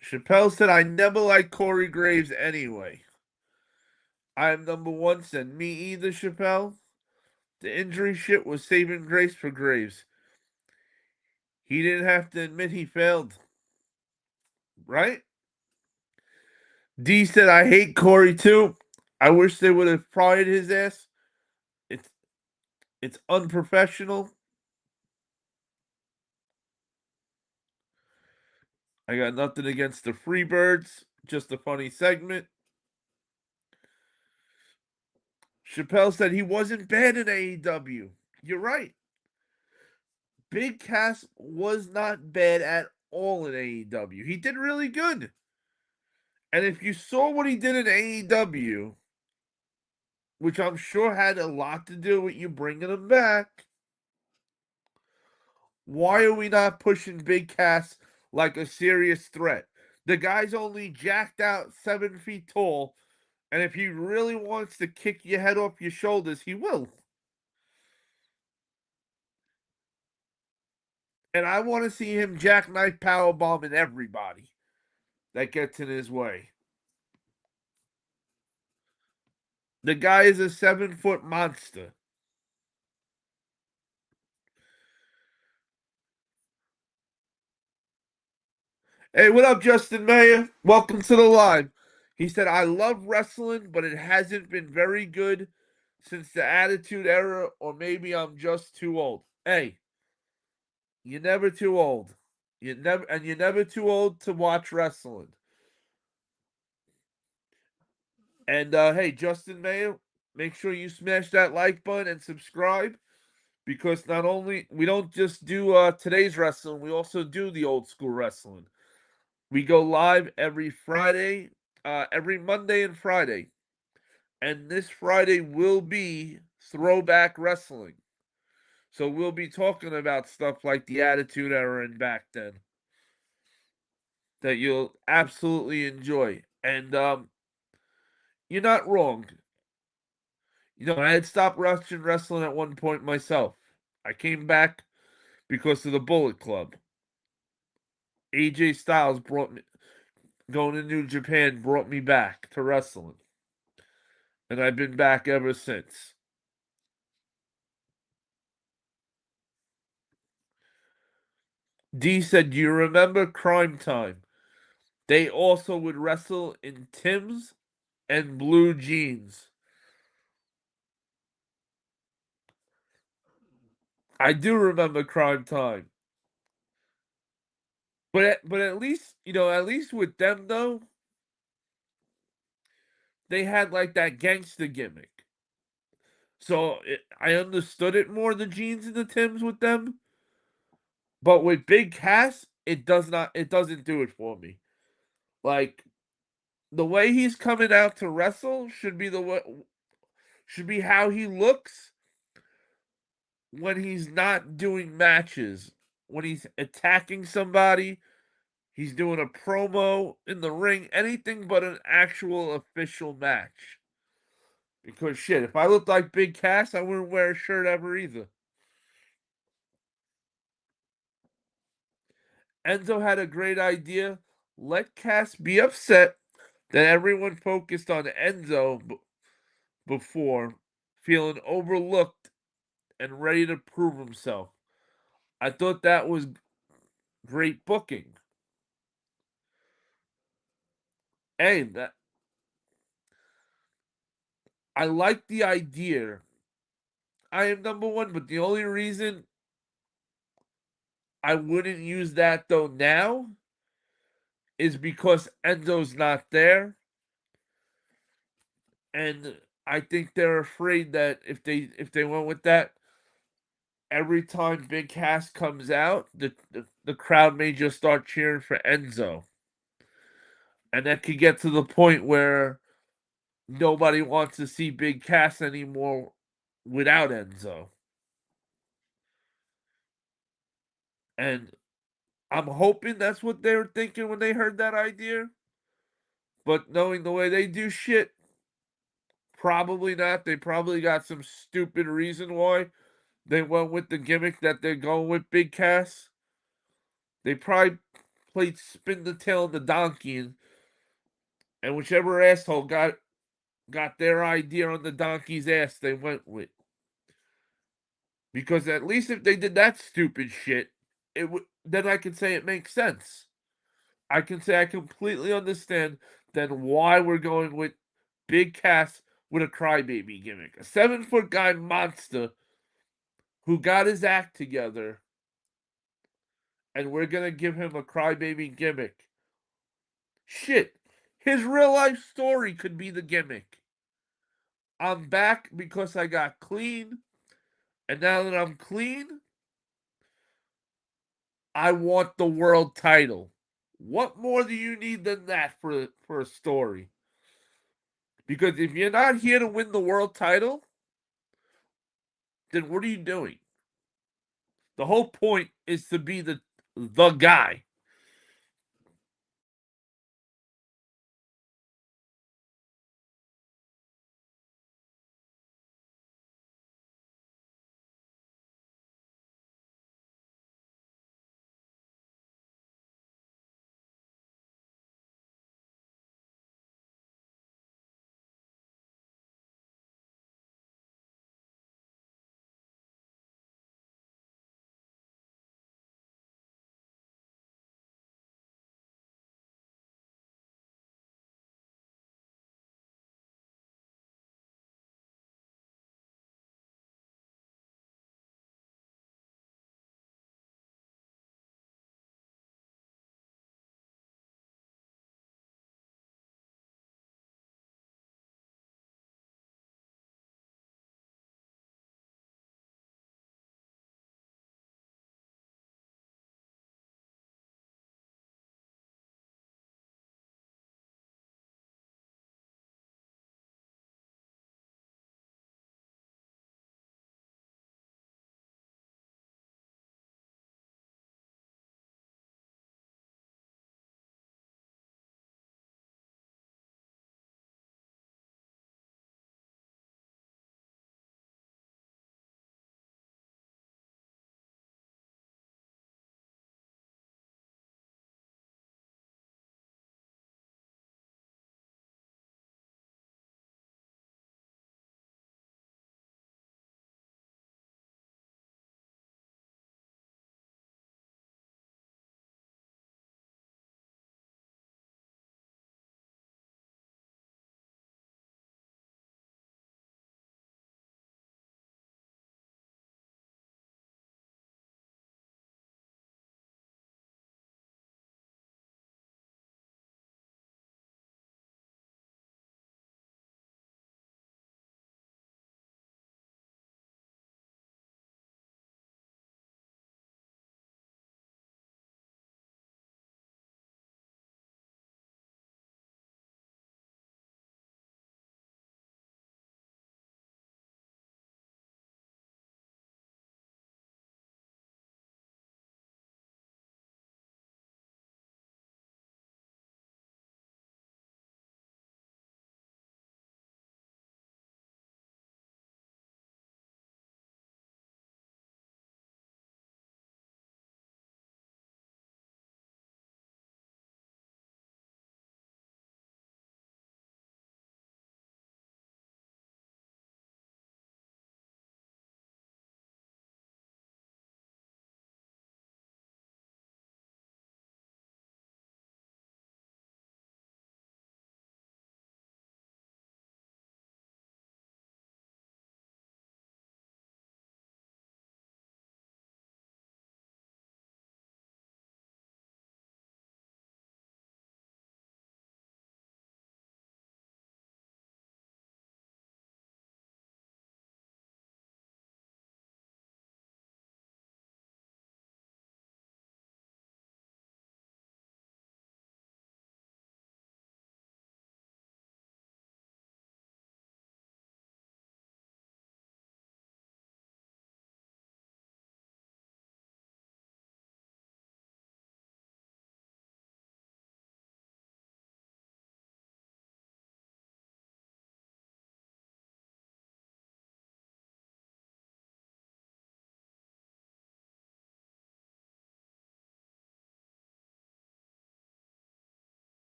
Chappelle said, I never liked Corey Graves anyway. I'm number one, said me either, Chappelle. The injury shit was saving grace for Graves. He didn't have to admit he failed. Right? D said, I hate Corey too. I wish they would have pried his ass. It's it's unprofessional. I got nothing against the Freebirds. Just a funny segment. Chappelle said he wasn't bad in AEW. You're right. Big Cass was not bad at all in AEW. He did really good. And if you saw what he did in AEW, which I'm sure had a lot to do with you bringing him back, why are we not pushing Big Cass like a serious threat? The guy's only jacked out 7 feet tall, and if he really wants to kick your head off your shoulders, he will. And I want to see him jackknife powerbombing everybody that gets in his way. The guy is a 7 foot monster. Hey, what up, Justin Mayer? Welcome to the live. He said, I love wrestling, but it hasn't been very good since the Attitude Era, or maybe I'm just too old. Hey, you're never too old. You're never too old to watch wrestling. And hey, Justin Mayer, make sure you smash that like button and subscribe, because not only we don't just do today's wrestling, we also do the old school wrestling. We go live every Friday, every Monday and Friday. And this Friday will be Throwback Wrestling. So we'll be talking about stuff like the Attitude Era and back then that you'll absolutely enjoy. And you're not wrong. I had stopped watching wrestling at one point myself. I came back because of the Bullet Club. AJ Styles brought me going to New Japan brought me back to wrestling. And I've been back ever since. D said, do you remember Crime Time? They also would wrestle in Tim's and blue jeans. I do remember Crime Time. But at least, at least with them though, they had like that gangster gimmick. So I understood it more, the jeans and the Tims with them. But with Big Cass, it doesn't do it for me. Like the way he's coming out to wrestle should be how he looks when he's not doing matches. When he's attacking somebody, he's doing a promo in the ring, anything but an actual official match. Because shit, if I looked like Big Cass, I wouldn't wear a shirt ever either. Enzo had a great idea. Let Cass be upset that everyone focused on Enzo before, feeling overlooked and ready to prove himself. I thought that was great booking. Hey, I like the idea. I am number one, but the only reason I wouldn't use that though now is because Enzo's not there, and I think they're afraid that if they went with that, every time Big Cass comes out, the crowd may just start cheering for Enzo, and that could get to the point where nobody wants to see Big Cass anymore without Enzo. And I'm hoping that's what they were thinking when they heard that idea. But knowing the way they do shit, probably not. They probably got some stupid reason why they went with the gimmick that they're going with Big Cass. They probably played spin the tail of the donkey, and whichever asshole got their idea on the donkey's ass, they went with. Because at least if they did that stupid shit, then I can say it makes sense. I can say I completely understand then why we're going with Big Cass with a crybaby gimmick. A 7-foot guy monster who got his act together, and we're gonna give him a crybaby gimmick. Shit, his real life story could be the gimmick. I'm back because I got clean, and now that I'm clean, I want the world title. What more do you need than that for a story? Because if you're not here to win the world title, then what are you doing? The whole point is to be the guy.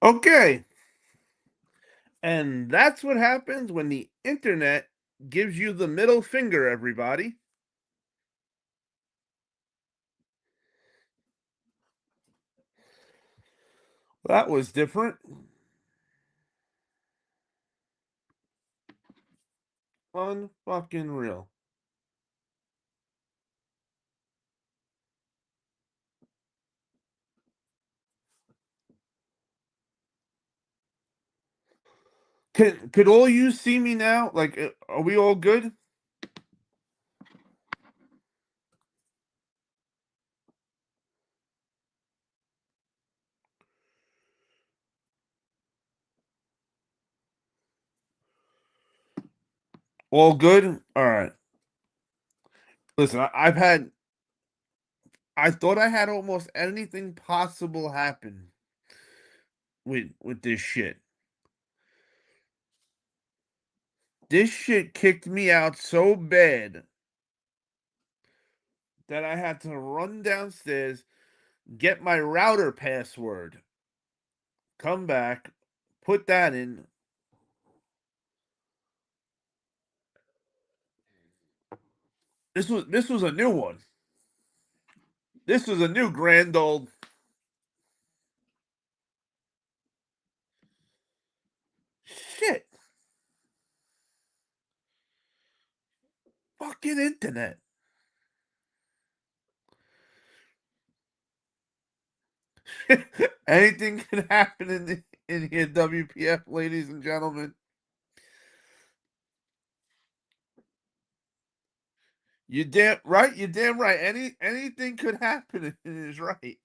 Okay. And that's what happens when the internet gives you the middle finger, everybody. That was different. Unfucking real. Could all you see me now? Like, are we all good? All good? All right. Listen, I thought I had almost anything possible happen with this shit. This shit kicked me out so bad that I had to run downstairs, get my router password, come back, put that in. This was a new one. This was a new grand old shit. Fucking internet. Anything can happen in here, WPF, ladies and gentlemen. You damn right. You damn right. Anything could happen. It is right.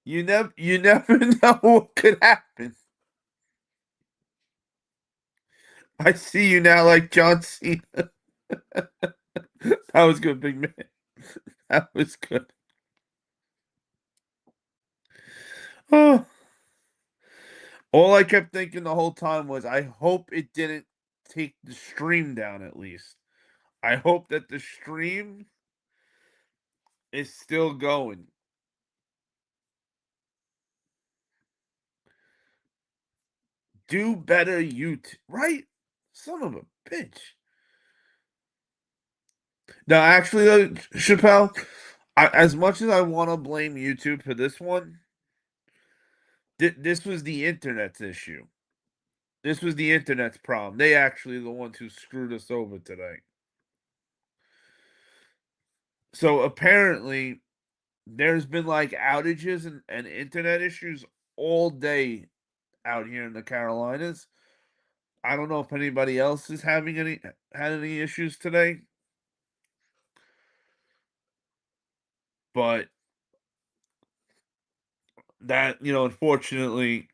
You never know what could happen. I see you now, like John Cena. That was good, big man. That was good. Oh, all I kept thinking the whole time was, I hope it didn't take the stream down. At least I hope that the stream is still going. Do better, right? Son of a bitch. No, actually, though, Chappelle, as much as I want to blame YouTube for this one, this was the internet's issue. This was the internet's problem. They actually the ones who screwed us over today. So apparently, there's been like outages and internet issues all day out here in the Carolinas. I don't know if anybody else is having had any issues today, but that unfortunately,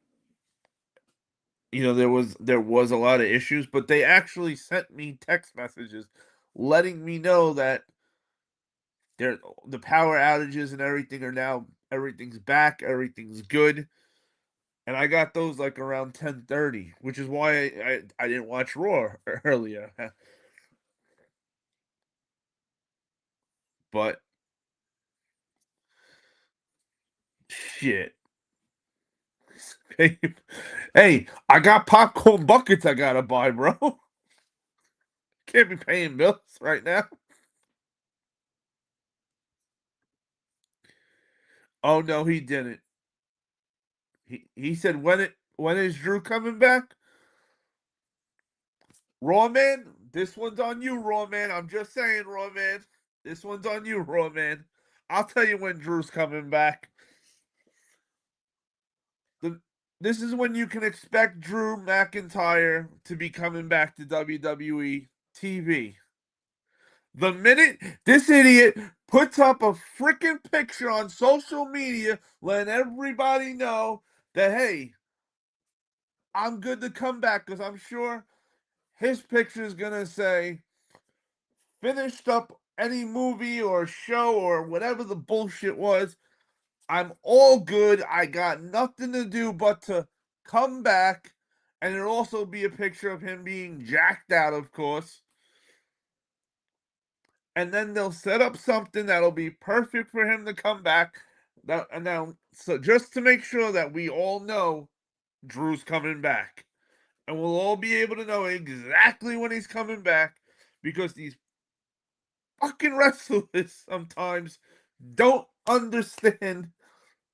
there was a lot of issues, but they actually sent me text messages letting me know that the power outages and everything are now everything's back, everything's good. And I got those like around 10:30, which is why I didn't watch Raw earlier. But shit. Hey, I got popcorn buckets I gotta buy, bro. Can't be paying bills right now. Oh no, he didn't. He said when is Drew coming back? Raw man, this one's on you, Raw man. I'm just saying, Raw man. This one's on you, Raw man. I'll tell you when Drew's coming back. The, this is when you can expect Drew McIntyre to be coming back to WWE TV. The minute this idiot puts up a freaking picture on social media letting everybody know that, hey, I'm good to come back, because I'm sure his picture is going to say, finished up any movie or show or whatever the bullshit was. I'm all good. I got nothing to do but to come back. And it'll also be a picture of him being jacked out, of course. And then they'll set up something that'll be perfect for him to come back. So just to make sure that we all know Drew's coming back, and we'll all be able to know exactly when he's coming back, because these fucking wrestlers sometimes don't understand.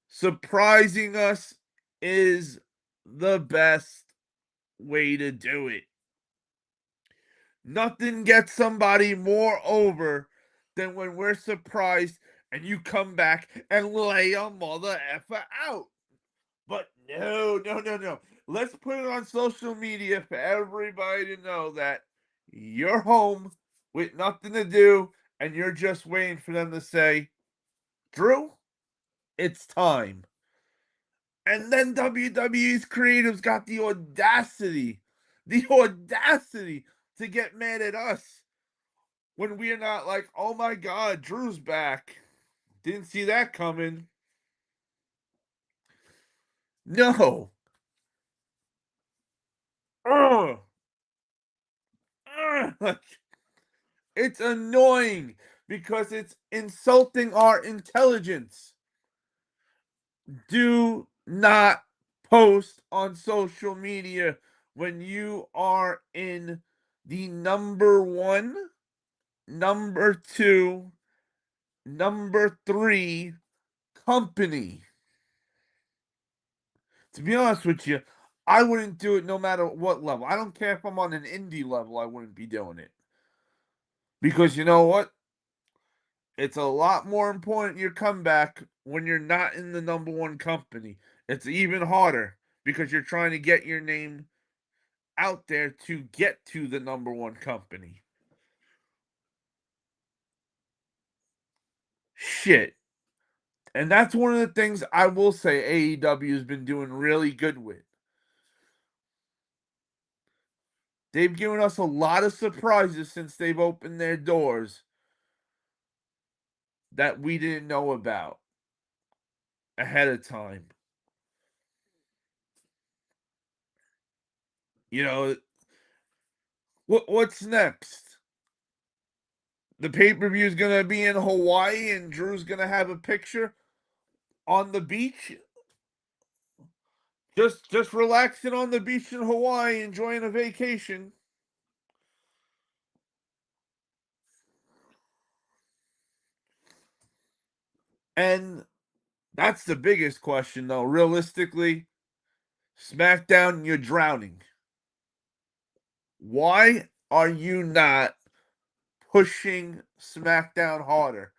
Surprising us is the best way to do it. Nothing gets somebody more over than when we're surprised and you come back and lay a mother effer out. But no, no, no, no. Let's put it on social media for everybody to know that you're home with nothing to do and you're just waiting for them to say, Drew, it's time. And then WWE's creatives got the audacity to get mad at us when we're not like, oh my God, Drew's back. Didn't see that coming. No. Ugh. Ugh. It's annoying because it's insulting our intelligence. Do not post on social media when you are in the number one, number two, number three company. To be honest with you, I wouldn't do it no matter what level. I don't care if I'm on an indie level, I wouldn't be doing it. Because you know what? It's a lot more important your comeback when you're not in the number one company. It's even harder because you're trying to get your name out there to get to the number one company. Shit. And that's one of the things I will say AEW has been doing really good with. They've given us a lot of surprises since they've opened their doors that we didn't know about ahead of time. You know, what's next? The pay-per-view is going to be in Hawaii and Drew's going to have a picture on the beach. Just relaxing on the beach in Hawaii, enjoying a vacation. And that's the biggest question, though. Realistically, SmackDown, you're drowning. Why are you not pushing SmackDown harder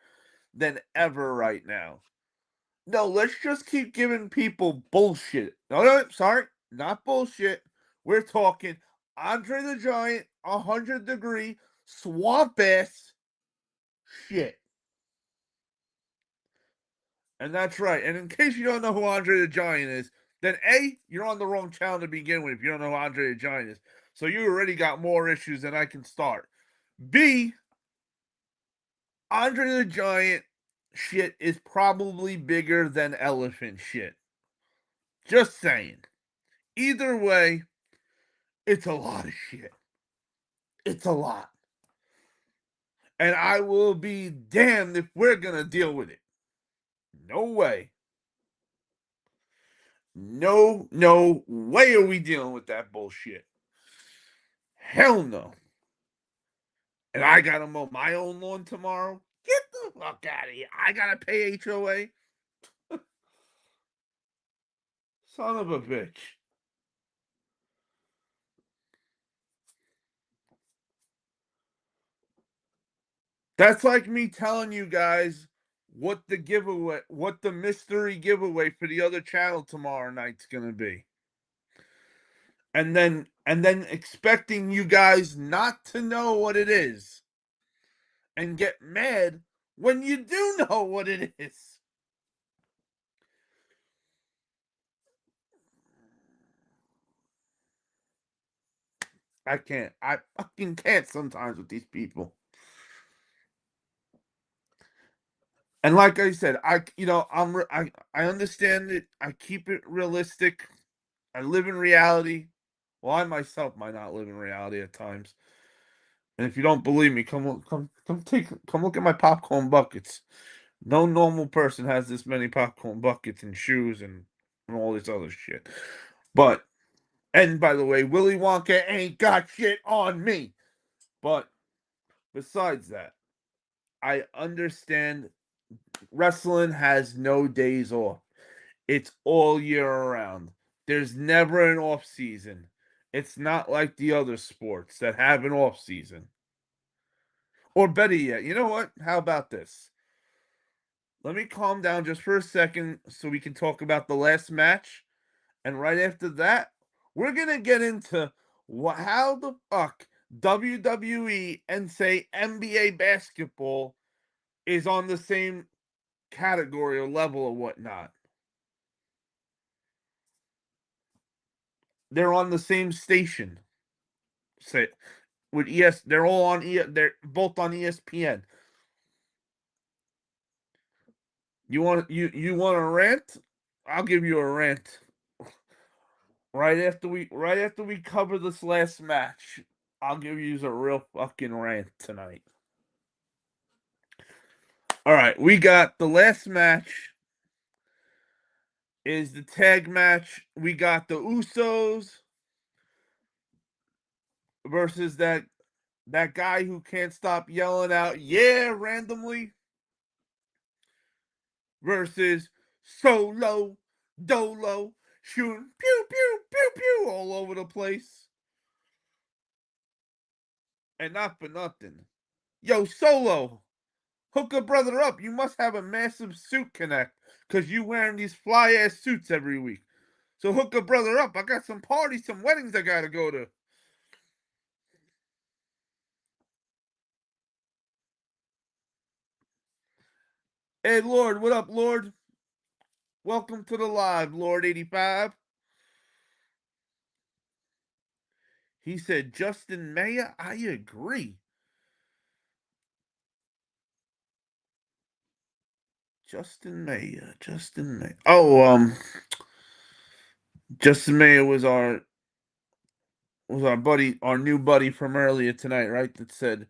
than ever right now? No, let's just keep giving people bullshit. No, sorry, not bullshit. We're talking Andre the Giant, 100-degree, swamp ass shit. And that's right. And in case you don't know who Andre the Giant is, then A, you're on the wrong channel to begin with if you don't know who Andre the Giant is. So you already got more issues than I can start. B, Andre the Giant shit is probably bigger than elephant shit. Just saying. Either way, it's a lot of shit. It's a lot. And I will be damned if we're going to deal with it. No way. No, no way are we dealing with that bullshit. Hell no. And I gotta mow my own lawn tomorrow. Get the fuck out of here. I gotta pay HOA. Son of a bitch. That's like me telling you guys what the mystery giveaway for the other channel tomorrow night's gonna be. And then expecting you guys not to know what it is and get mad when you do know what it is. I can't. I fucking can't sometimes with these people. And like I said, I understand it. I keep it realistic. I live in reality. Well, I myself might not live in reality at times. And if you don't believe me, come look at my popcorn buckets. No normal person has this many popcorn buckets and shoes and all this other shit. But and by the way, Willy Wonka ain't got shit on me. But besides that, I understand wrestling has no days off. It's all year around. There's never an off season. It's not like the other sports that have an off season. Or better yet, you know what? How about this? Let me calm down just for a second so we can talk about the last match. And right after that, we're going to get into how the fuck WWE and, say, NBA basketball is on the same category or level or whatnot. They're on the same station. Say with they're all on they're both on ESPN. You want a rant? I'll give you a rant. Right after we cover this last match, I'll give you a real fucking rant tonight. All right, we got the last match is the tag match. We got the Usos versus that guy who can't stop yelling out "yeah" randomly versus Solo Dolo shooting pew pew pew pew all over the place. And not for nothing. Yo, Solo, hook a brother up. You must have a massive suit connect because you wearing these fly ass suits every week. So hook a brother up. I got some parties, some weddings I gotta go to. Hey Lord, what up, Lord? Welcome to the live, Lord 85. He said Justin Maya. I agree. Justin Maya. Justin Maya. Oh, Justin Maya was our buddy, our new buddy from earlier tonight, right? That said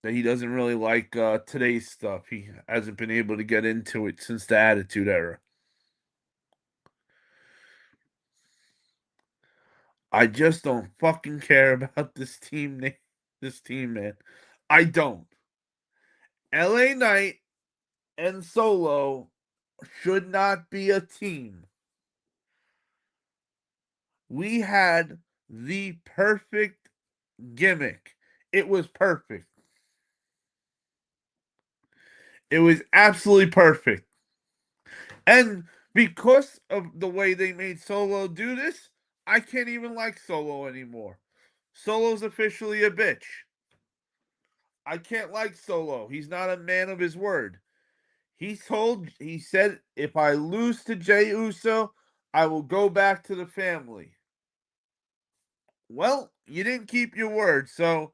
that he doesn't really like today's stuff. He hasn't been able to get into it since the Attitude Era. I just don't fucking care about this team, this team, man. I don't. LA Knight and Solo should not be a team. We had the perfect gimmick. It was perfect. It was absolutely perfect. And because of the way they made Solo do this, I can't even like Solo anymore. Solo's officially a bitch. I can't like Solo. He's not a man of his word. He said, if I lose to Jey Uso, I will go back to the family. Well, you didn't keep your word, so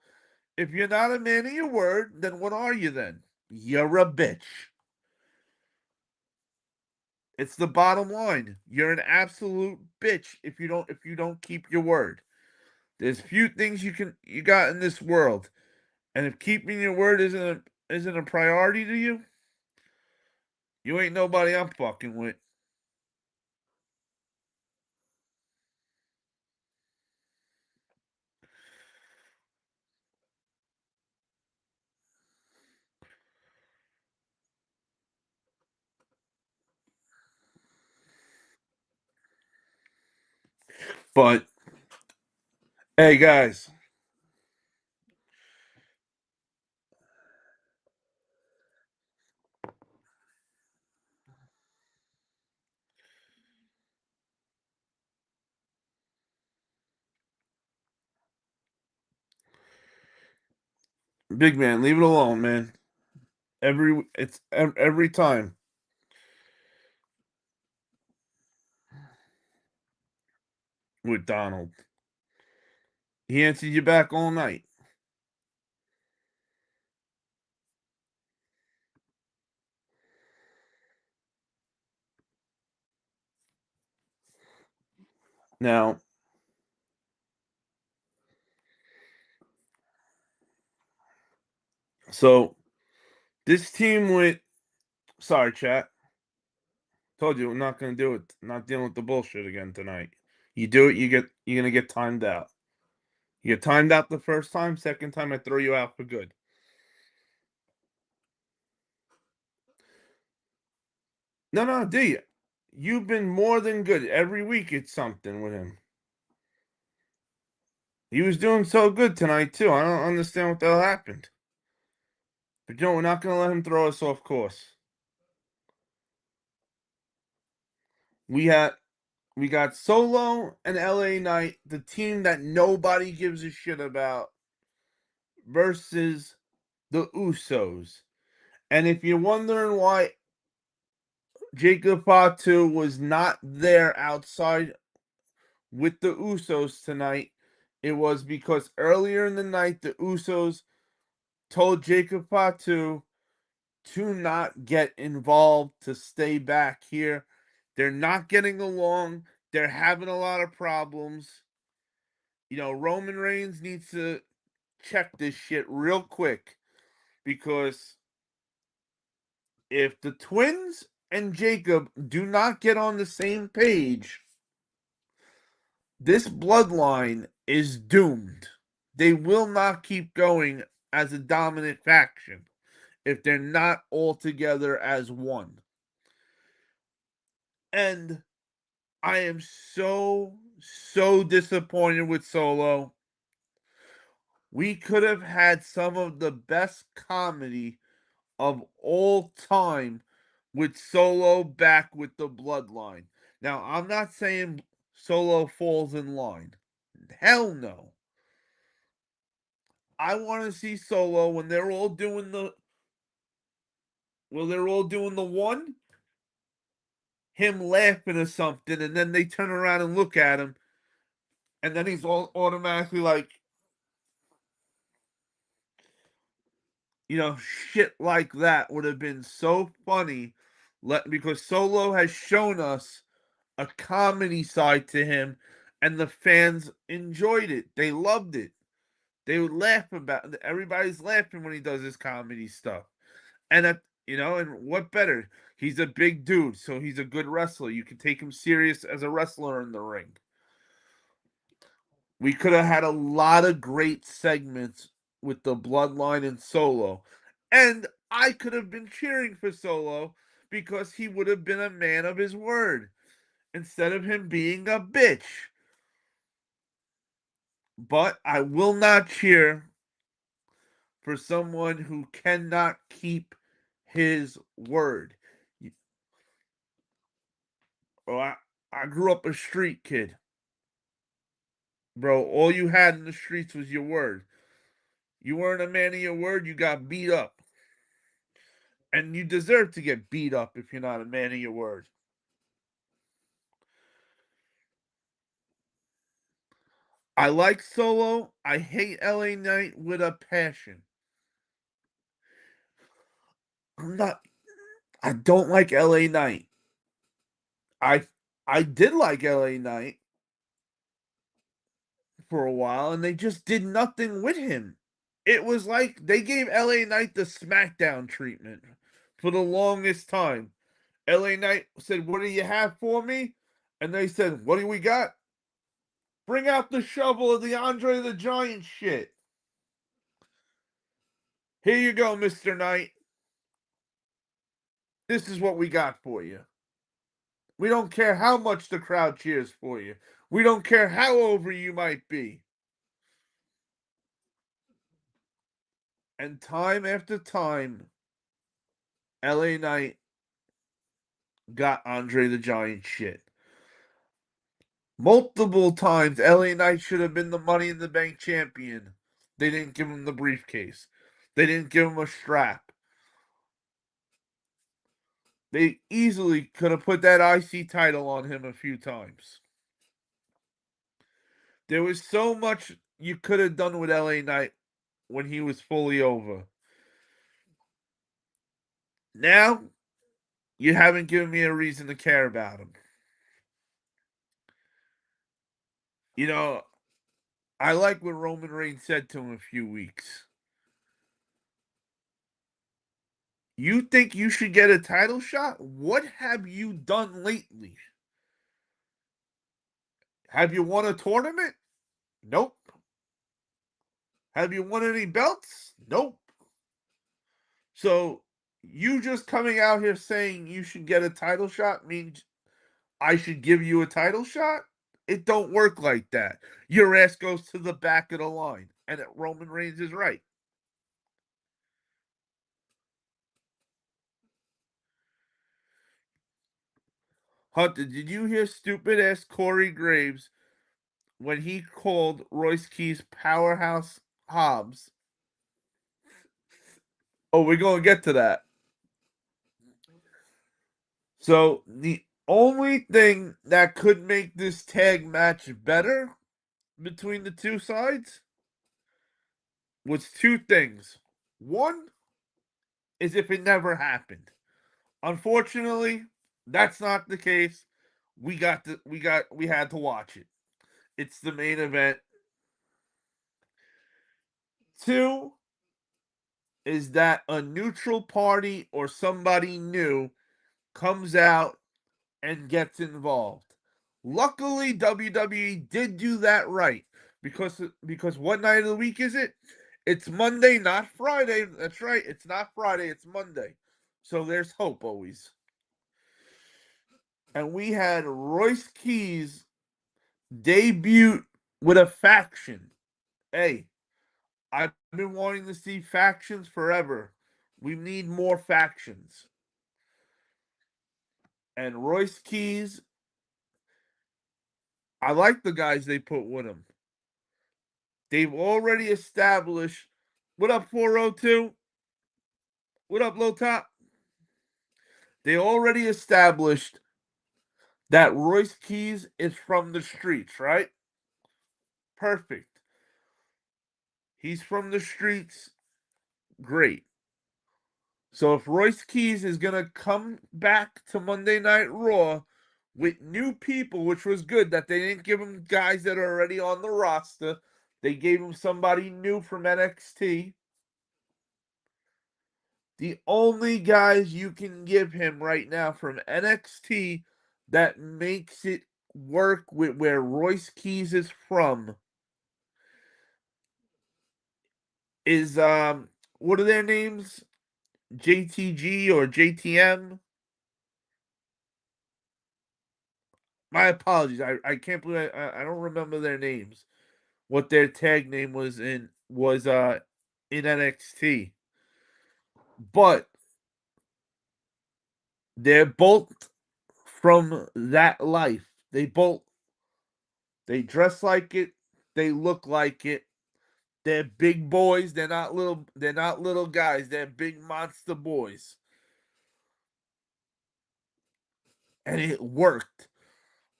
if you're not a man of your word, then what are you then? You're a bitch. It's the bottom line. You're an absolute bitch if you don't keep your word. There's few things you got in this world, and if keeping your word isn't a priority to you, you ain't nobody I'm fucking with. But hey, guys, big man, leave it alone, man. Every time with Donald. He answered you back all night. Now, so this team went Sorry, chat. Told you I'm not gonna do it. Not dealing with the bullshit again tonight. You do it, you're gonna get timed out. You get timed out the first time, second time I throw you out for good. No, no, do you? You've been more than good. Every week it's something with him. He was doing so good tonight too. I don't understand what the hell happened. But you know, we're not gonna let him throw us off course. We had we got Solo and LA Knight, the team that nobody gives a shit about, versus the Usos. And if you're wondering why Jacob Fatu was not there outside with the Usos tonight, it was because earlier in the night the Usos told Jacob Fatu to not get involved, to stay back here. They're not getting along. They're having a lot of problems. You know, Roman Reigns needs to check this shit real quick because if the twins and Jacob do not get on the same page, this bloodline is doomed. They will not keep going as a dominant faction if they're not all together as one. And I am so disappointed with Solo. We could have had some of the best comedy of all time with Solo back with the bloodline. Now, I'm not saying Solo falls in line. Hell no. I want to see Solo when they're all doing the one, him laughing or something, and then they turn around and look at him, and then he's all automatically like, you know, shit like that would have been so funny. Because Solo has shown us a comedy side to him, and the fans enjoyed it. They loved it. They would laugh about it. Everybody's laughing when he does his comedy stuff. And and what better? He's a big dude, so he's a good wrestler. You can take him serious as a wrestler in the ring. We could have had a lot of great segments with the bloodline and Solo. And I could have been cheering for Solo because he would have been a man of his word instead of him being a bitch. But I will not cheer for someone who cannot keep his word. Oh, I grew up a street kid. Bro, all you had in the streets was your word. You weren't a man of your word, you got beat up. And you deserve to get beat up if you're not a man of your word. I like Solo. I hate LA Knight with a passion. I'm not I don't like LA Knight. I I did like LA Knight for a while and they just did nothing with him. It was like they gave LA Knight the SmackDown treatment for the longest time. LA Knight said, "What do you have for me?" And they said, "What do we got? Bring out the shovel of the Andre the Giant shit. Here you go, Mr. Knight. This is what we got for you. We don't care how much the crowd cheers for you. We don't care how over you might be." And time after time, LA Knight got Andre the Giant shit. Multiple times, LA Knight should have been the Money in the Bank champion. They didn't give him the briefcase. They didn't give him a strap. They easily could have put that IC title on him a few times. There was so much you could have done with LA Knight when he was fully over. Now, you haven't given me a reason to care about him. You know, I like what Roman Reigns said to him a few weeks. You think you should get a title shot? What have you done lately? Have you won a tournament? Nope. Have you won any belts? Nope. So you just coming out here saying you should get a title shot means I should give you a title shot? It don't work like that. Your ass goes to the back of the line. And Roman Reigns is right. Hunter, did you hear stupid ass Corey Graves when he called Royce Keys powerhouse Hobbs? Oh, we're going to get to that. So, the only thing that could make this tag match better between the two sides was two things. One is if it never happened. Unfortunately, that's not the case. We had to watch it. It's the main event. Two is that a neutral party or somebody new comes out and gets involved. Luckily, WWE did do that right because what night of the week is it? It's Monday, not Friday. That's right. It's not Friday. It's Monday. So there's hope always. And we had Royce Keys debut with a faction. Hey, I've been wanting to see factions forever. We need more factions. And Royce Keys, I like the guys they put with him. They've already established. What up, 402? What up, Low Top? They already established that Royce Keys is from the streets, right? Perfect. He's from the streets. Great. So if Royce Keys is going to come back to Monday Night Raw with new people, which was good that they didn't give him guys that are already on the roster, they gave him somebody new from NXT. The only guys you can give him right now from NXT that makes it work with where Royce Keys is from is what are their names? JTG or JTM? My apologies. I can't believe I don't remember their names. What their tag name was in NXT. But they're both from that life. They dress like it, they look like it. They're big boys. They're not little guys. They're big monster boys. And it worked.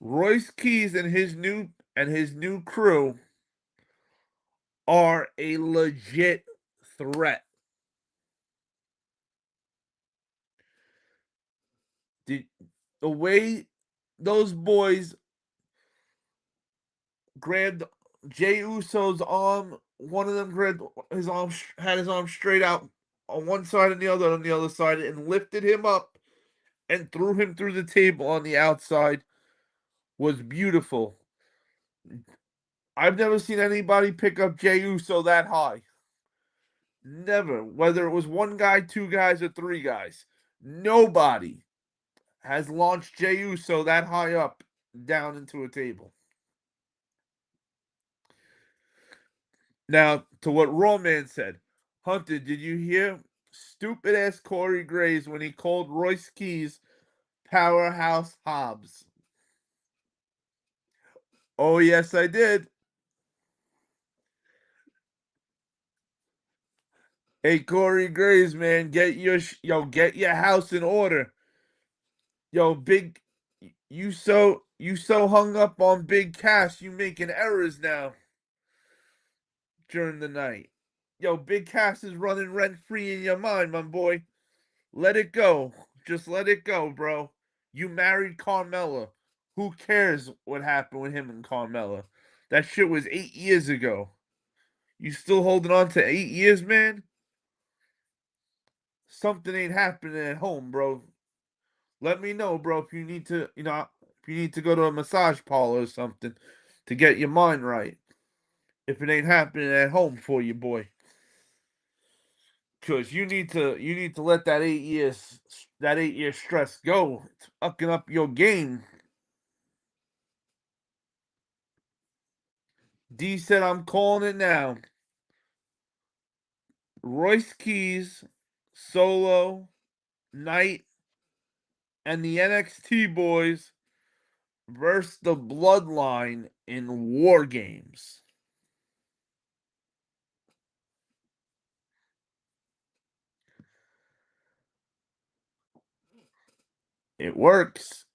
Royce Keys and his new crew are a legit threat. The, the way those boys grabbed Jey Uso's arm, one of them grabbed his arm, had his arm straight out on one side and the other on the other side, and lifted him up and threw him through the table on the outside was beautiful. I've never seen anybody pick up Jey Uso that high. Never. Whether it was one guy, two guys, or three guys. Nobody has launched Jey Uso that high up down into a table. Now, to what Roman said, Hunter, did you hear stupid ass Corey Graves when he called Royce Keys Powerhouse Hobbs? Oh, yes, I did. Hey, Corey Graves, man, get your house in order. Yo, you so hung up on Big Cass, you making errors now during the night. Yo, Big Cass is running rent free in your mind, my boy. Let it go. Just let it go, bro. You married Carmella. Who cares what happened with him and Carmella? That shit was 8 years ago. You still holding on to 8 years, man? something ain't happening at home, bro. Let me know, bro, if you need to, if you need to go to a massage parlor or something to get your mind right. If it ain't happening at home for you, boy. Cause you need to let that 8 year stress go. It's fucking up your game. D said I'm calling it now. Royce Keys, Solo, Knight, and the NXT boys versus the Bloodline in War Games. It works.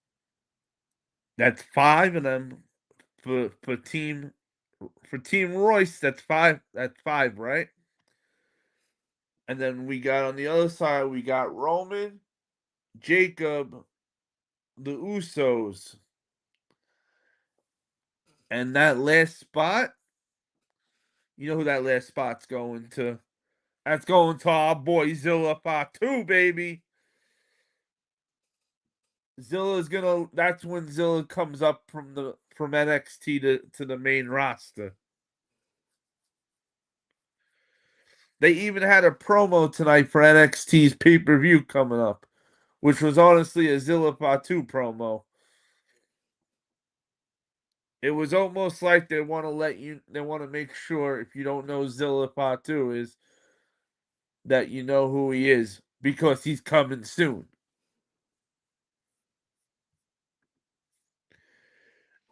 That's 5 of them for Team Royce. That's 5. That's 5, right? And then we got on the other side, we got Roman, Jacob, the Usos, and that last spot. You know who that last spot's going to? That's going to our boy Zilla Fatu, baby. Zilla's gonna. That's when Zilla comes up from NXT to the main roster. They even had a promo tonight for NXT's pay-per-view coming up, which was honestly a Zilla Fatu promo. It was almost like they want to make sure if you don't know Zilla Fatu is that you know who he is because he's coming soon.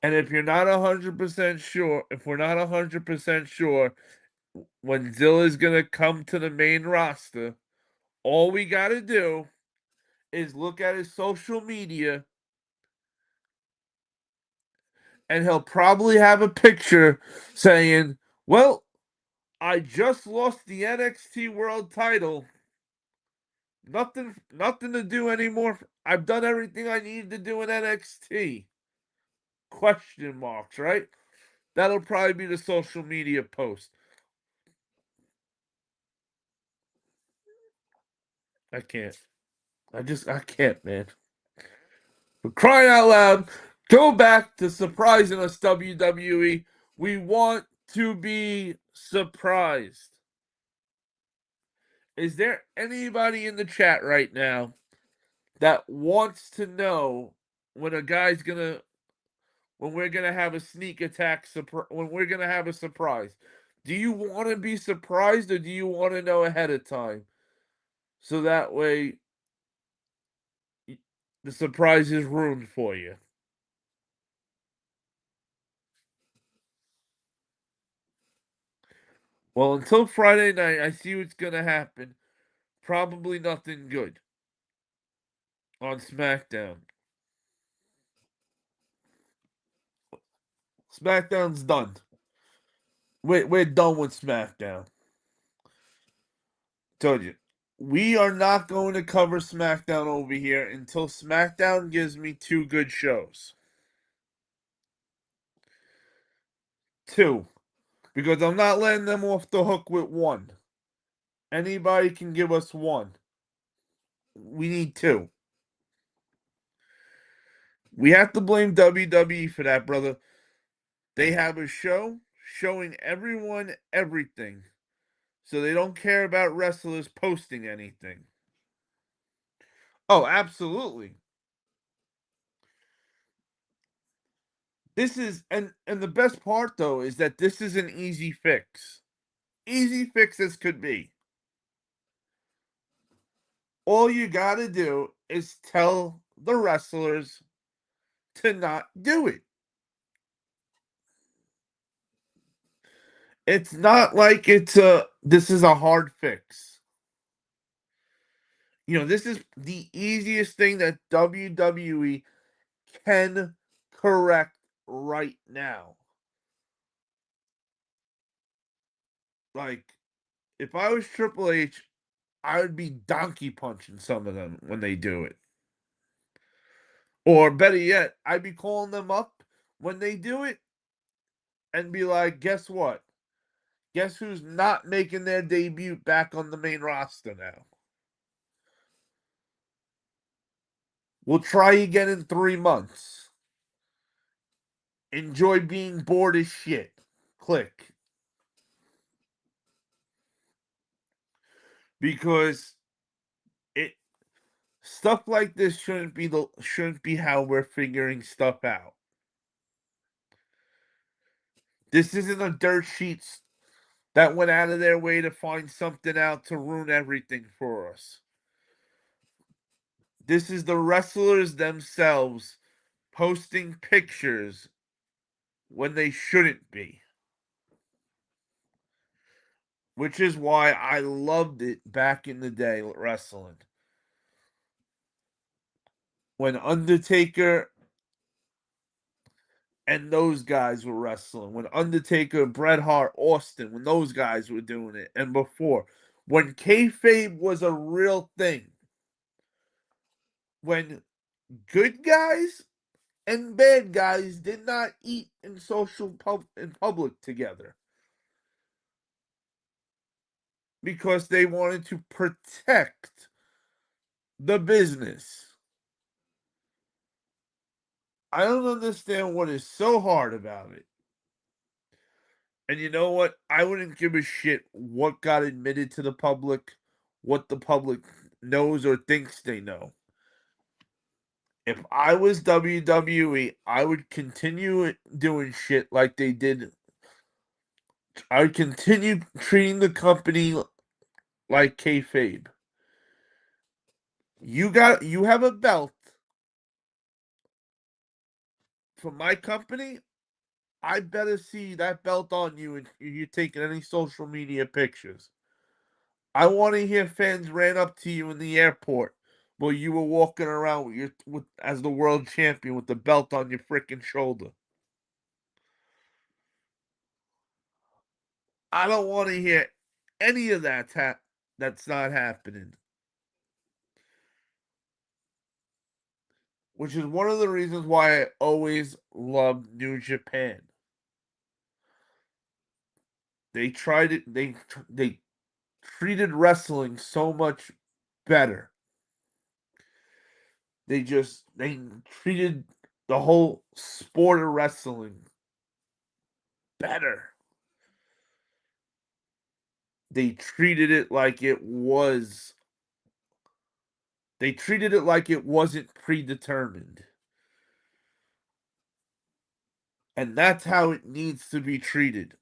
And if you're not 100% sure, if we're not 100% sure when Zilla's going to come to the main roster, all we got to do is look at his social media and he'll probably have a picture saying, "Well, I just lost the NXT World Title. Nothing to do anymore. I've done everything I need to do in NXT." Question marks, right? That'll probably be the social media post. I can't. I can't, man. For crying out loud, go back to surprising us, WWE. We want to be surprised. Is there anybody in the chat right now that wants to know when when we're gonna have a sneak attack, when we're gonna have a surprise? Do you want to be surprised or do you want to know ahead of time? So that way the surprise is ruined for you. Well, until Friday night, I see what's gonna happen. Probably nothing good on SmackDown. SmackDown's done. We're done with SmackDown. Told you. We are not going to cover SmackDown over here until SmackDown gives me 2 good shows. 2. Because I'm not letting them off the hook with 1. Anybody can give us 1. We need 2. We have to blame WWE for that, brother. They have a show showing everyone everything. So they don't care about wrestlers posting anything. Oh, absolutely. This is and the best part though is that this is an easy fix. Easy fix as could be. All you got to do is tell the wrestlers to not do it. It's not like this is a hard fix. This is the easiest thing that WWE can correct right now. Like, if I was Triple H, I would be donkey punching some of them when they do it. Or better yet, I'd be calling them up when they do it and be like, guess what? Guess who's not making their debut back on the main roster now? We'll try again in 3 months. Enjoy being bored as shit. Click. Because it stuff like this shouldn't be how we're figuring stuff out. This isn't a dirt sheets that went out of their way to find something out to ruin everything for us. This is the wrestlers themselves posting pictures when they shouldn't be. Which is why I loved it back in the day, wrestling. When Undertaker and those guys were wrestling. When Undertaker, Bret Hart, Austin, when those guys were doing it. And before. When kayfabe was a real thing. When good guys and bad guys did not eat in in public together. Because they wanted to protect the business. I don't understand what is so hard about it. And you know what? I wouldn't give a shit what got admitted to the public, what the public knows or thinks they know. If I was WWE, I would continue doing shit like they did. I would continue treating the company like kayfabe. You have a belt from my company. I better see that belt on you and you're taking any social media pictures. I want to hear fans ran up to you in the airport while you were walking around as the world champion with the belt on your freaking shoulder. I don't want to hear any of that's not happening. Which is one of the reasons why I always loved New Japan. They tried it. They treated wrestling so much better. They treated the whole sport of wrestling better. They treated it like it was. They treated it like it wasn't predetermined. And that's how it needs to be treated.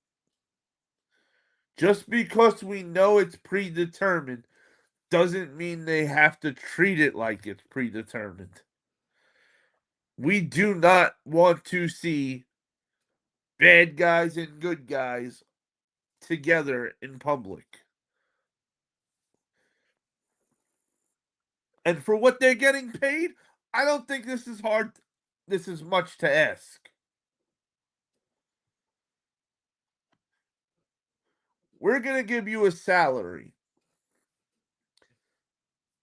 Just because we know it's predetermined doesn't mean they have to treat it like it's predetermined. We do not want to see bad guys and good guys together in public. And for what they're getting paid, I don't think this is hard. This is much to ask. We're going to give you a salary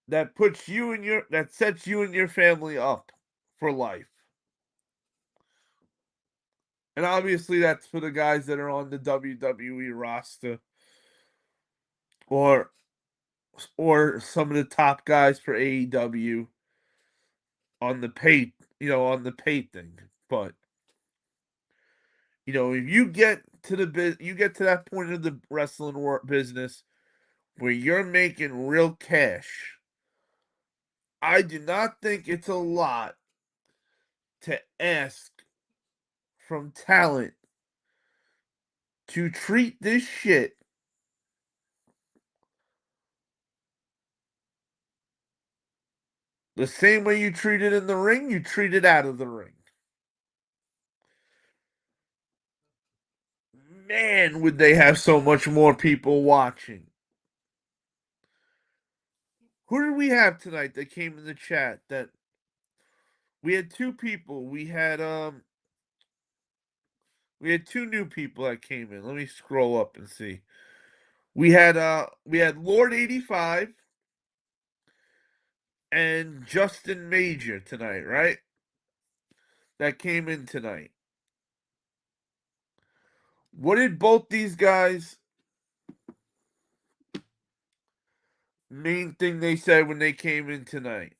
that sets you and your family up for life. And obviously that's for the guys that are on the WWE roster or some of the top guys for AEW on the pay thing. But if you get to that point of the wrestling business where you're making real cash, I do not think it's a lot to ask from talent to treat this shit the same way you treat it in the ring, you treat it out of the ring. Man, would they have so much more people watching. Who did we have tonight that came in the chat? That we had two people. We had two new people that came in. Let me scroll up and see. We had Lord 85 and Justin Major tonight, right? That came in tonight. What did both these guys main thing they said when they came in tonight?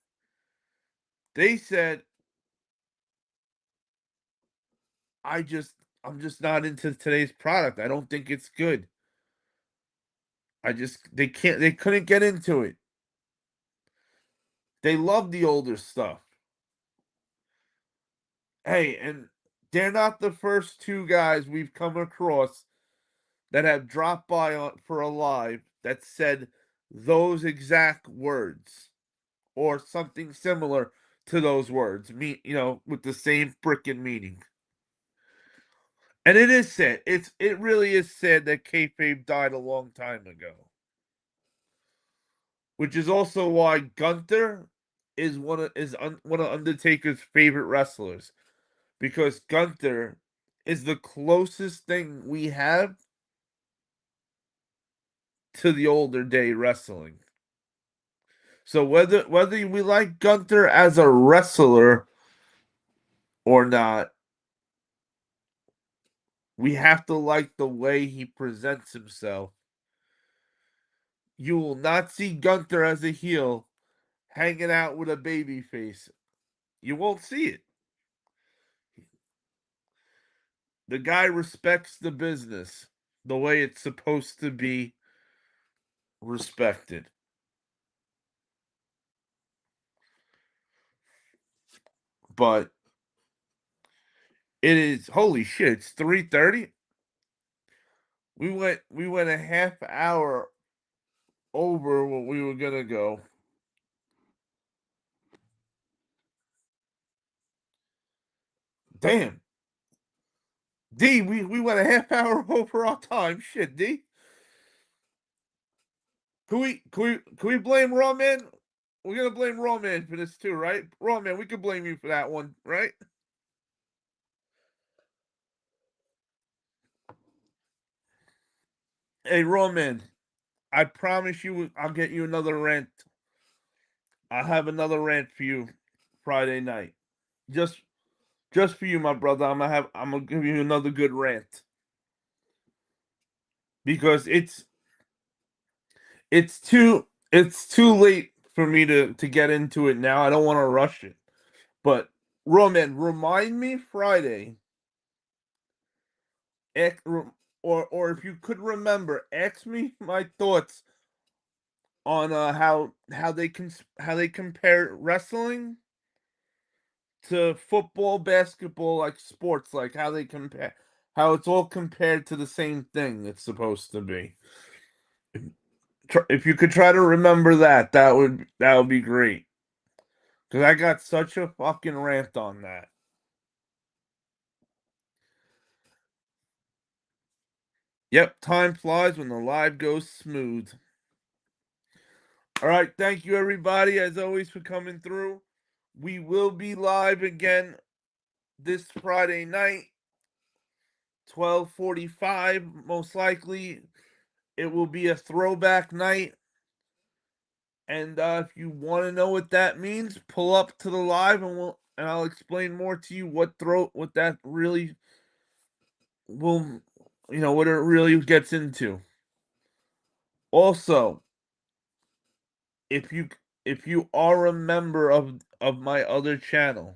They said, I'm just not into today's product. I don't think it's good. They couldn't get into it. They love the older stuff. Hey, and they're not the first two guys we've come across that have dropped by for a live that said those exact words or something similar to those words, with the same frickin' meaning. And it is sad. It really is sad that kayfabe died a long time ago. Which is also why Gunther is one of Undertaker's favorite wrestlers, because Gunther is the closest thing we have to the older day wrestling. So whether we like Gunther as a wrestler or not, we have to like the way he presents himself. You will not see Gunther as a heel hanging out with a baby face. You won't see it. The guy respects the business the way it's supposed to be respected. But it is holy shit, it's 3:30. We went a half hour over what we were gonna go. Damn. D, we went a half hour over our time. Shit, D. Can we blame Raw Man? We're gonna blame Raw Man for this too, right? Raw Man, we could blame you for that one, right? Hey, Raw Man, I promise you I'll get you another rant. I'll have another rant for you Friday night. Just just for you, my brother. I'm gonna give you another good rant. Because it's too late for me to get into it now. I don't want to rush it. But Roman, remind me Friday, or if you could remember, ask me my thoughts on how they compare wrestling to football, basketball, like sports, like how it's all compared to the same thing it's supposed to be. If you could try to remember that, that would be great. Because I got such a fucking rant on that. Yep, time flies when the live goes smooth. All right, thank you everybody as always for coming through. We will be live again this Friday night, 12:45 most likely. It will be a throwback night. And if you want to know what that means, pull up to the live and I'll explain more to you what that really will what it really gets into. Also, if you are a member of my other channel,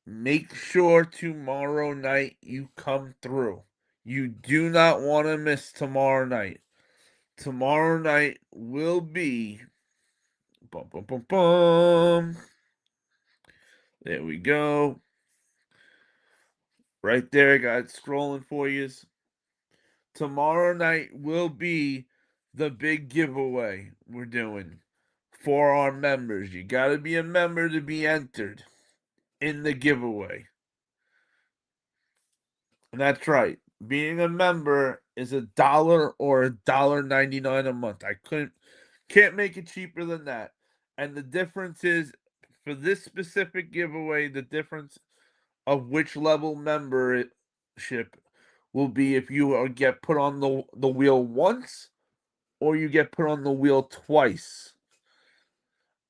make sure tomorrow night you come through. You do not want to miss tomorrow night. Tomorrow night will be bum, bum, bum, bum. There we go. Right there, I got it scrolling for you. Tomorrow night will be the big giveaway we're doing for our members. You got to be a member to be entered in the giveaway. And that's right. Being a member is $1 or $1.99 a month. Can't make it cheaper than that. And the difference is for this specific giveaway, the difference of which level membership will be if you get put on the wheel once or you get put on the wheel twice.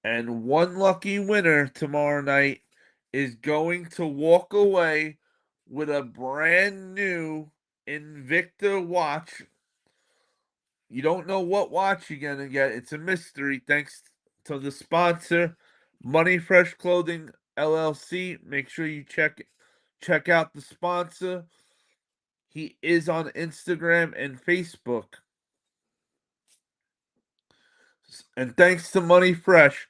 And one lucky winner tomorrow night is going to walk away with a brand new Invicta watch. You don't know what watch you're going to get. It's a mystery thanks to the sponsor, Money Fresh Clothing LLC. Make sure you check out the sponsor. He is on Instagram and Facebook. And thanks to Money Fresh,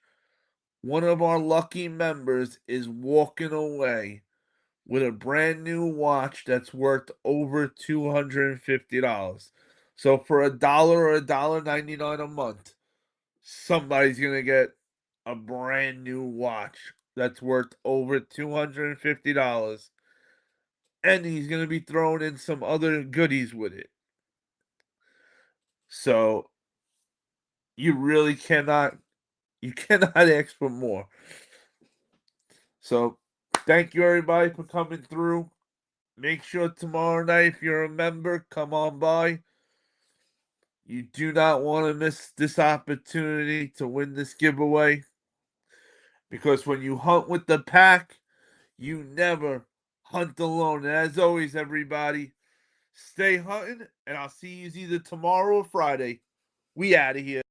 one of our lucky members is walking away with a brand new watch that's worth over $250. So for $1 or $1.99 a month, somebody's gonna get a brand new watch that's worth over $250. And he's gonna be throwing in some other goodies with it. So you really cannot ask for more. So thank you everybody for coming through. Make sure tomorrow night, if you're a member, come on by. You do not want to miss this opportunity to win this giveaway. Because when you hunt with the pack, you never hunt alone. And as always, everybody, stay hunting, and I'll see you either tomorrow or Friday. We out of here.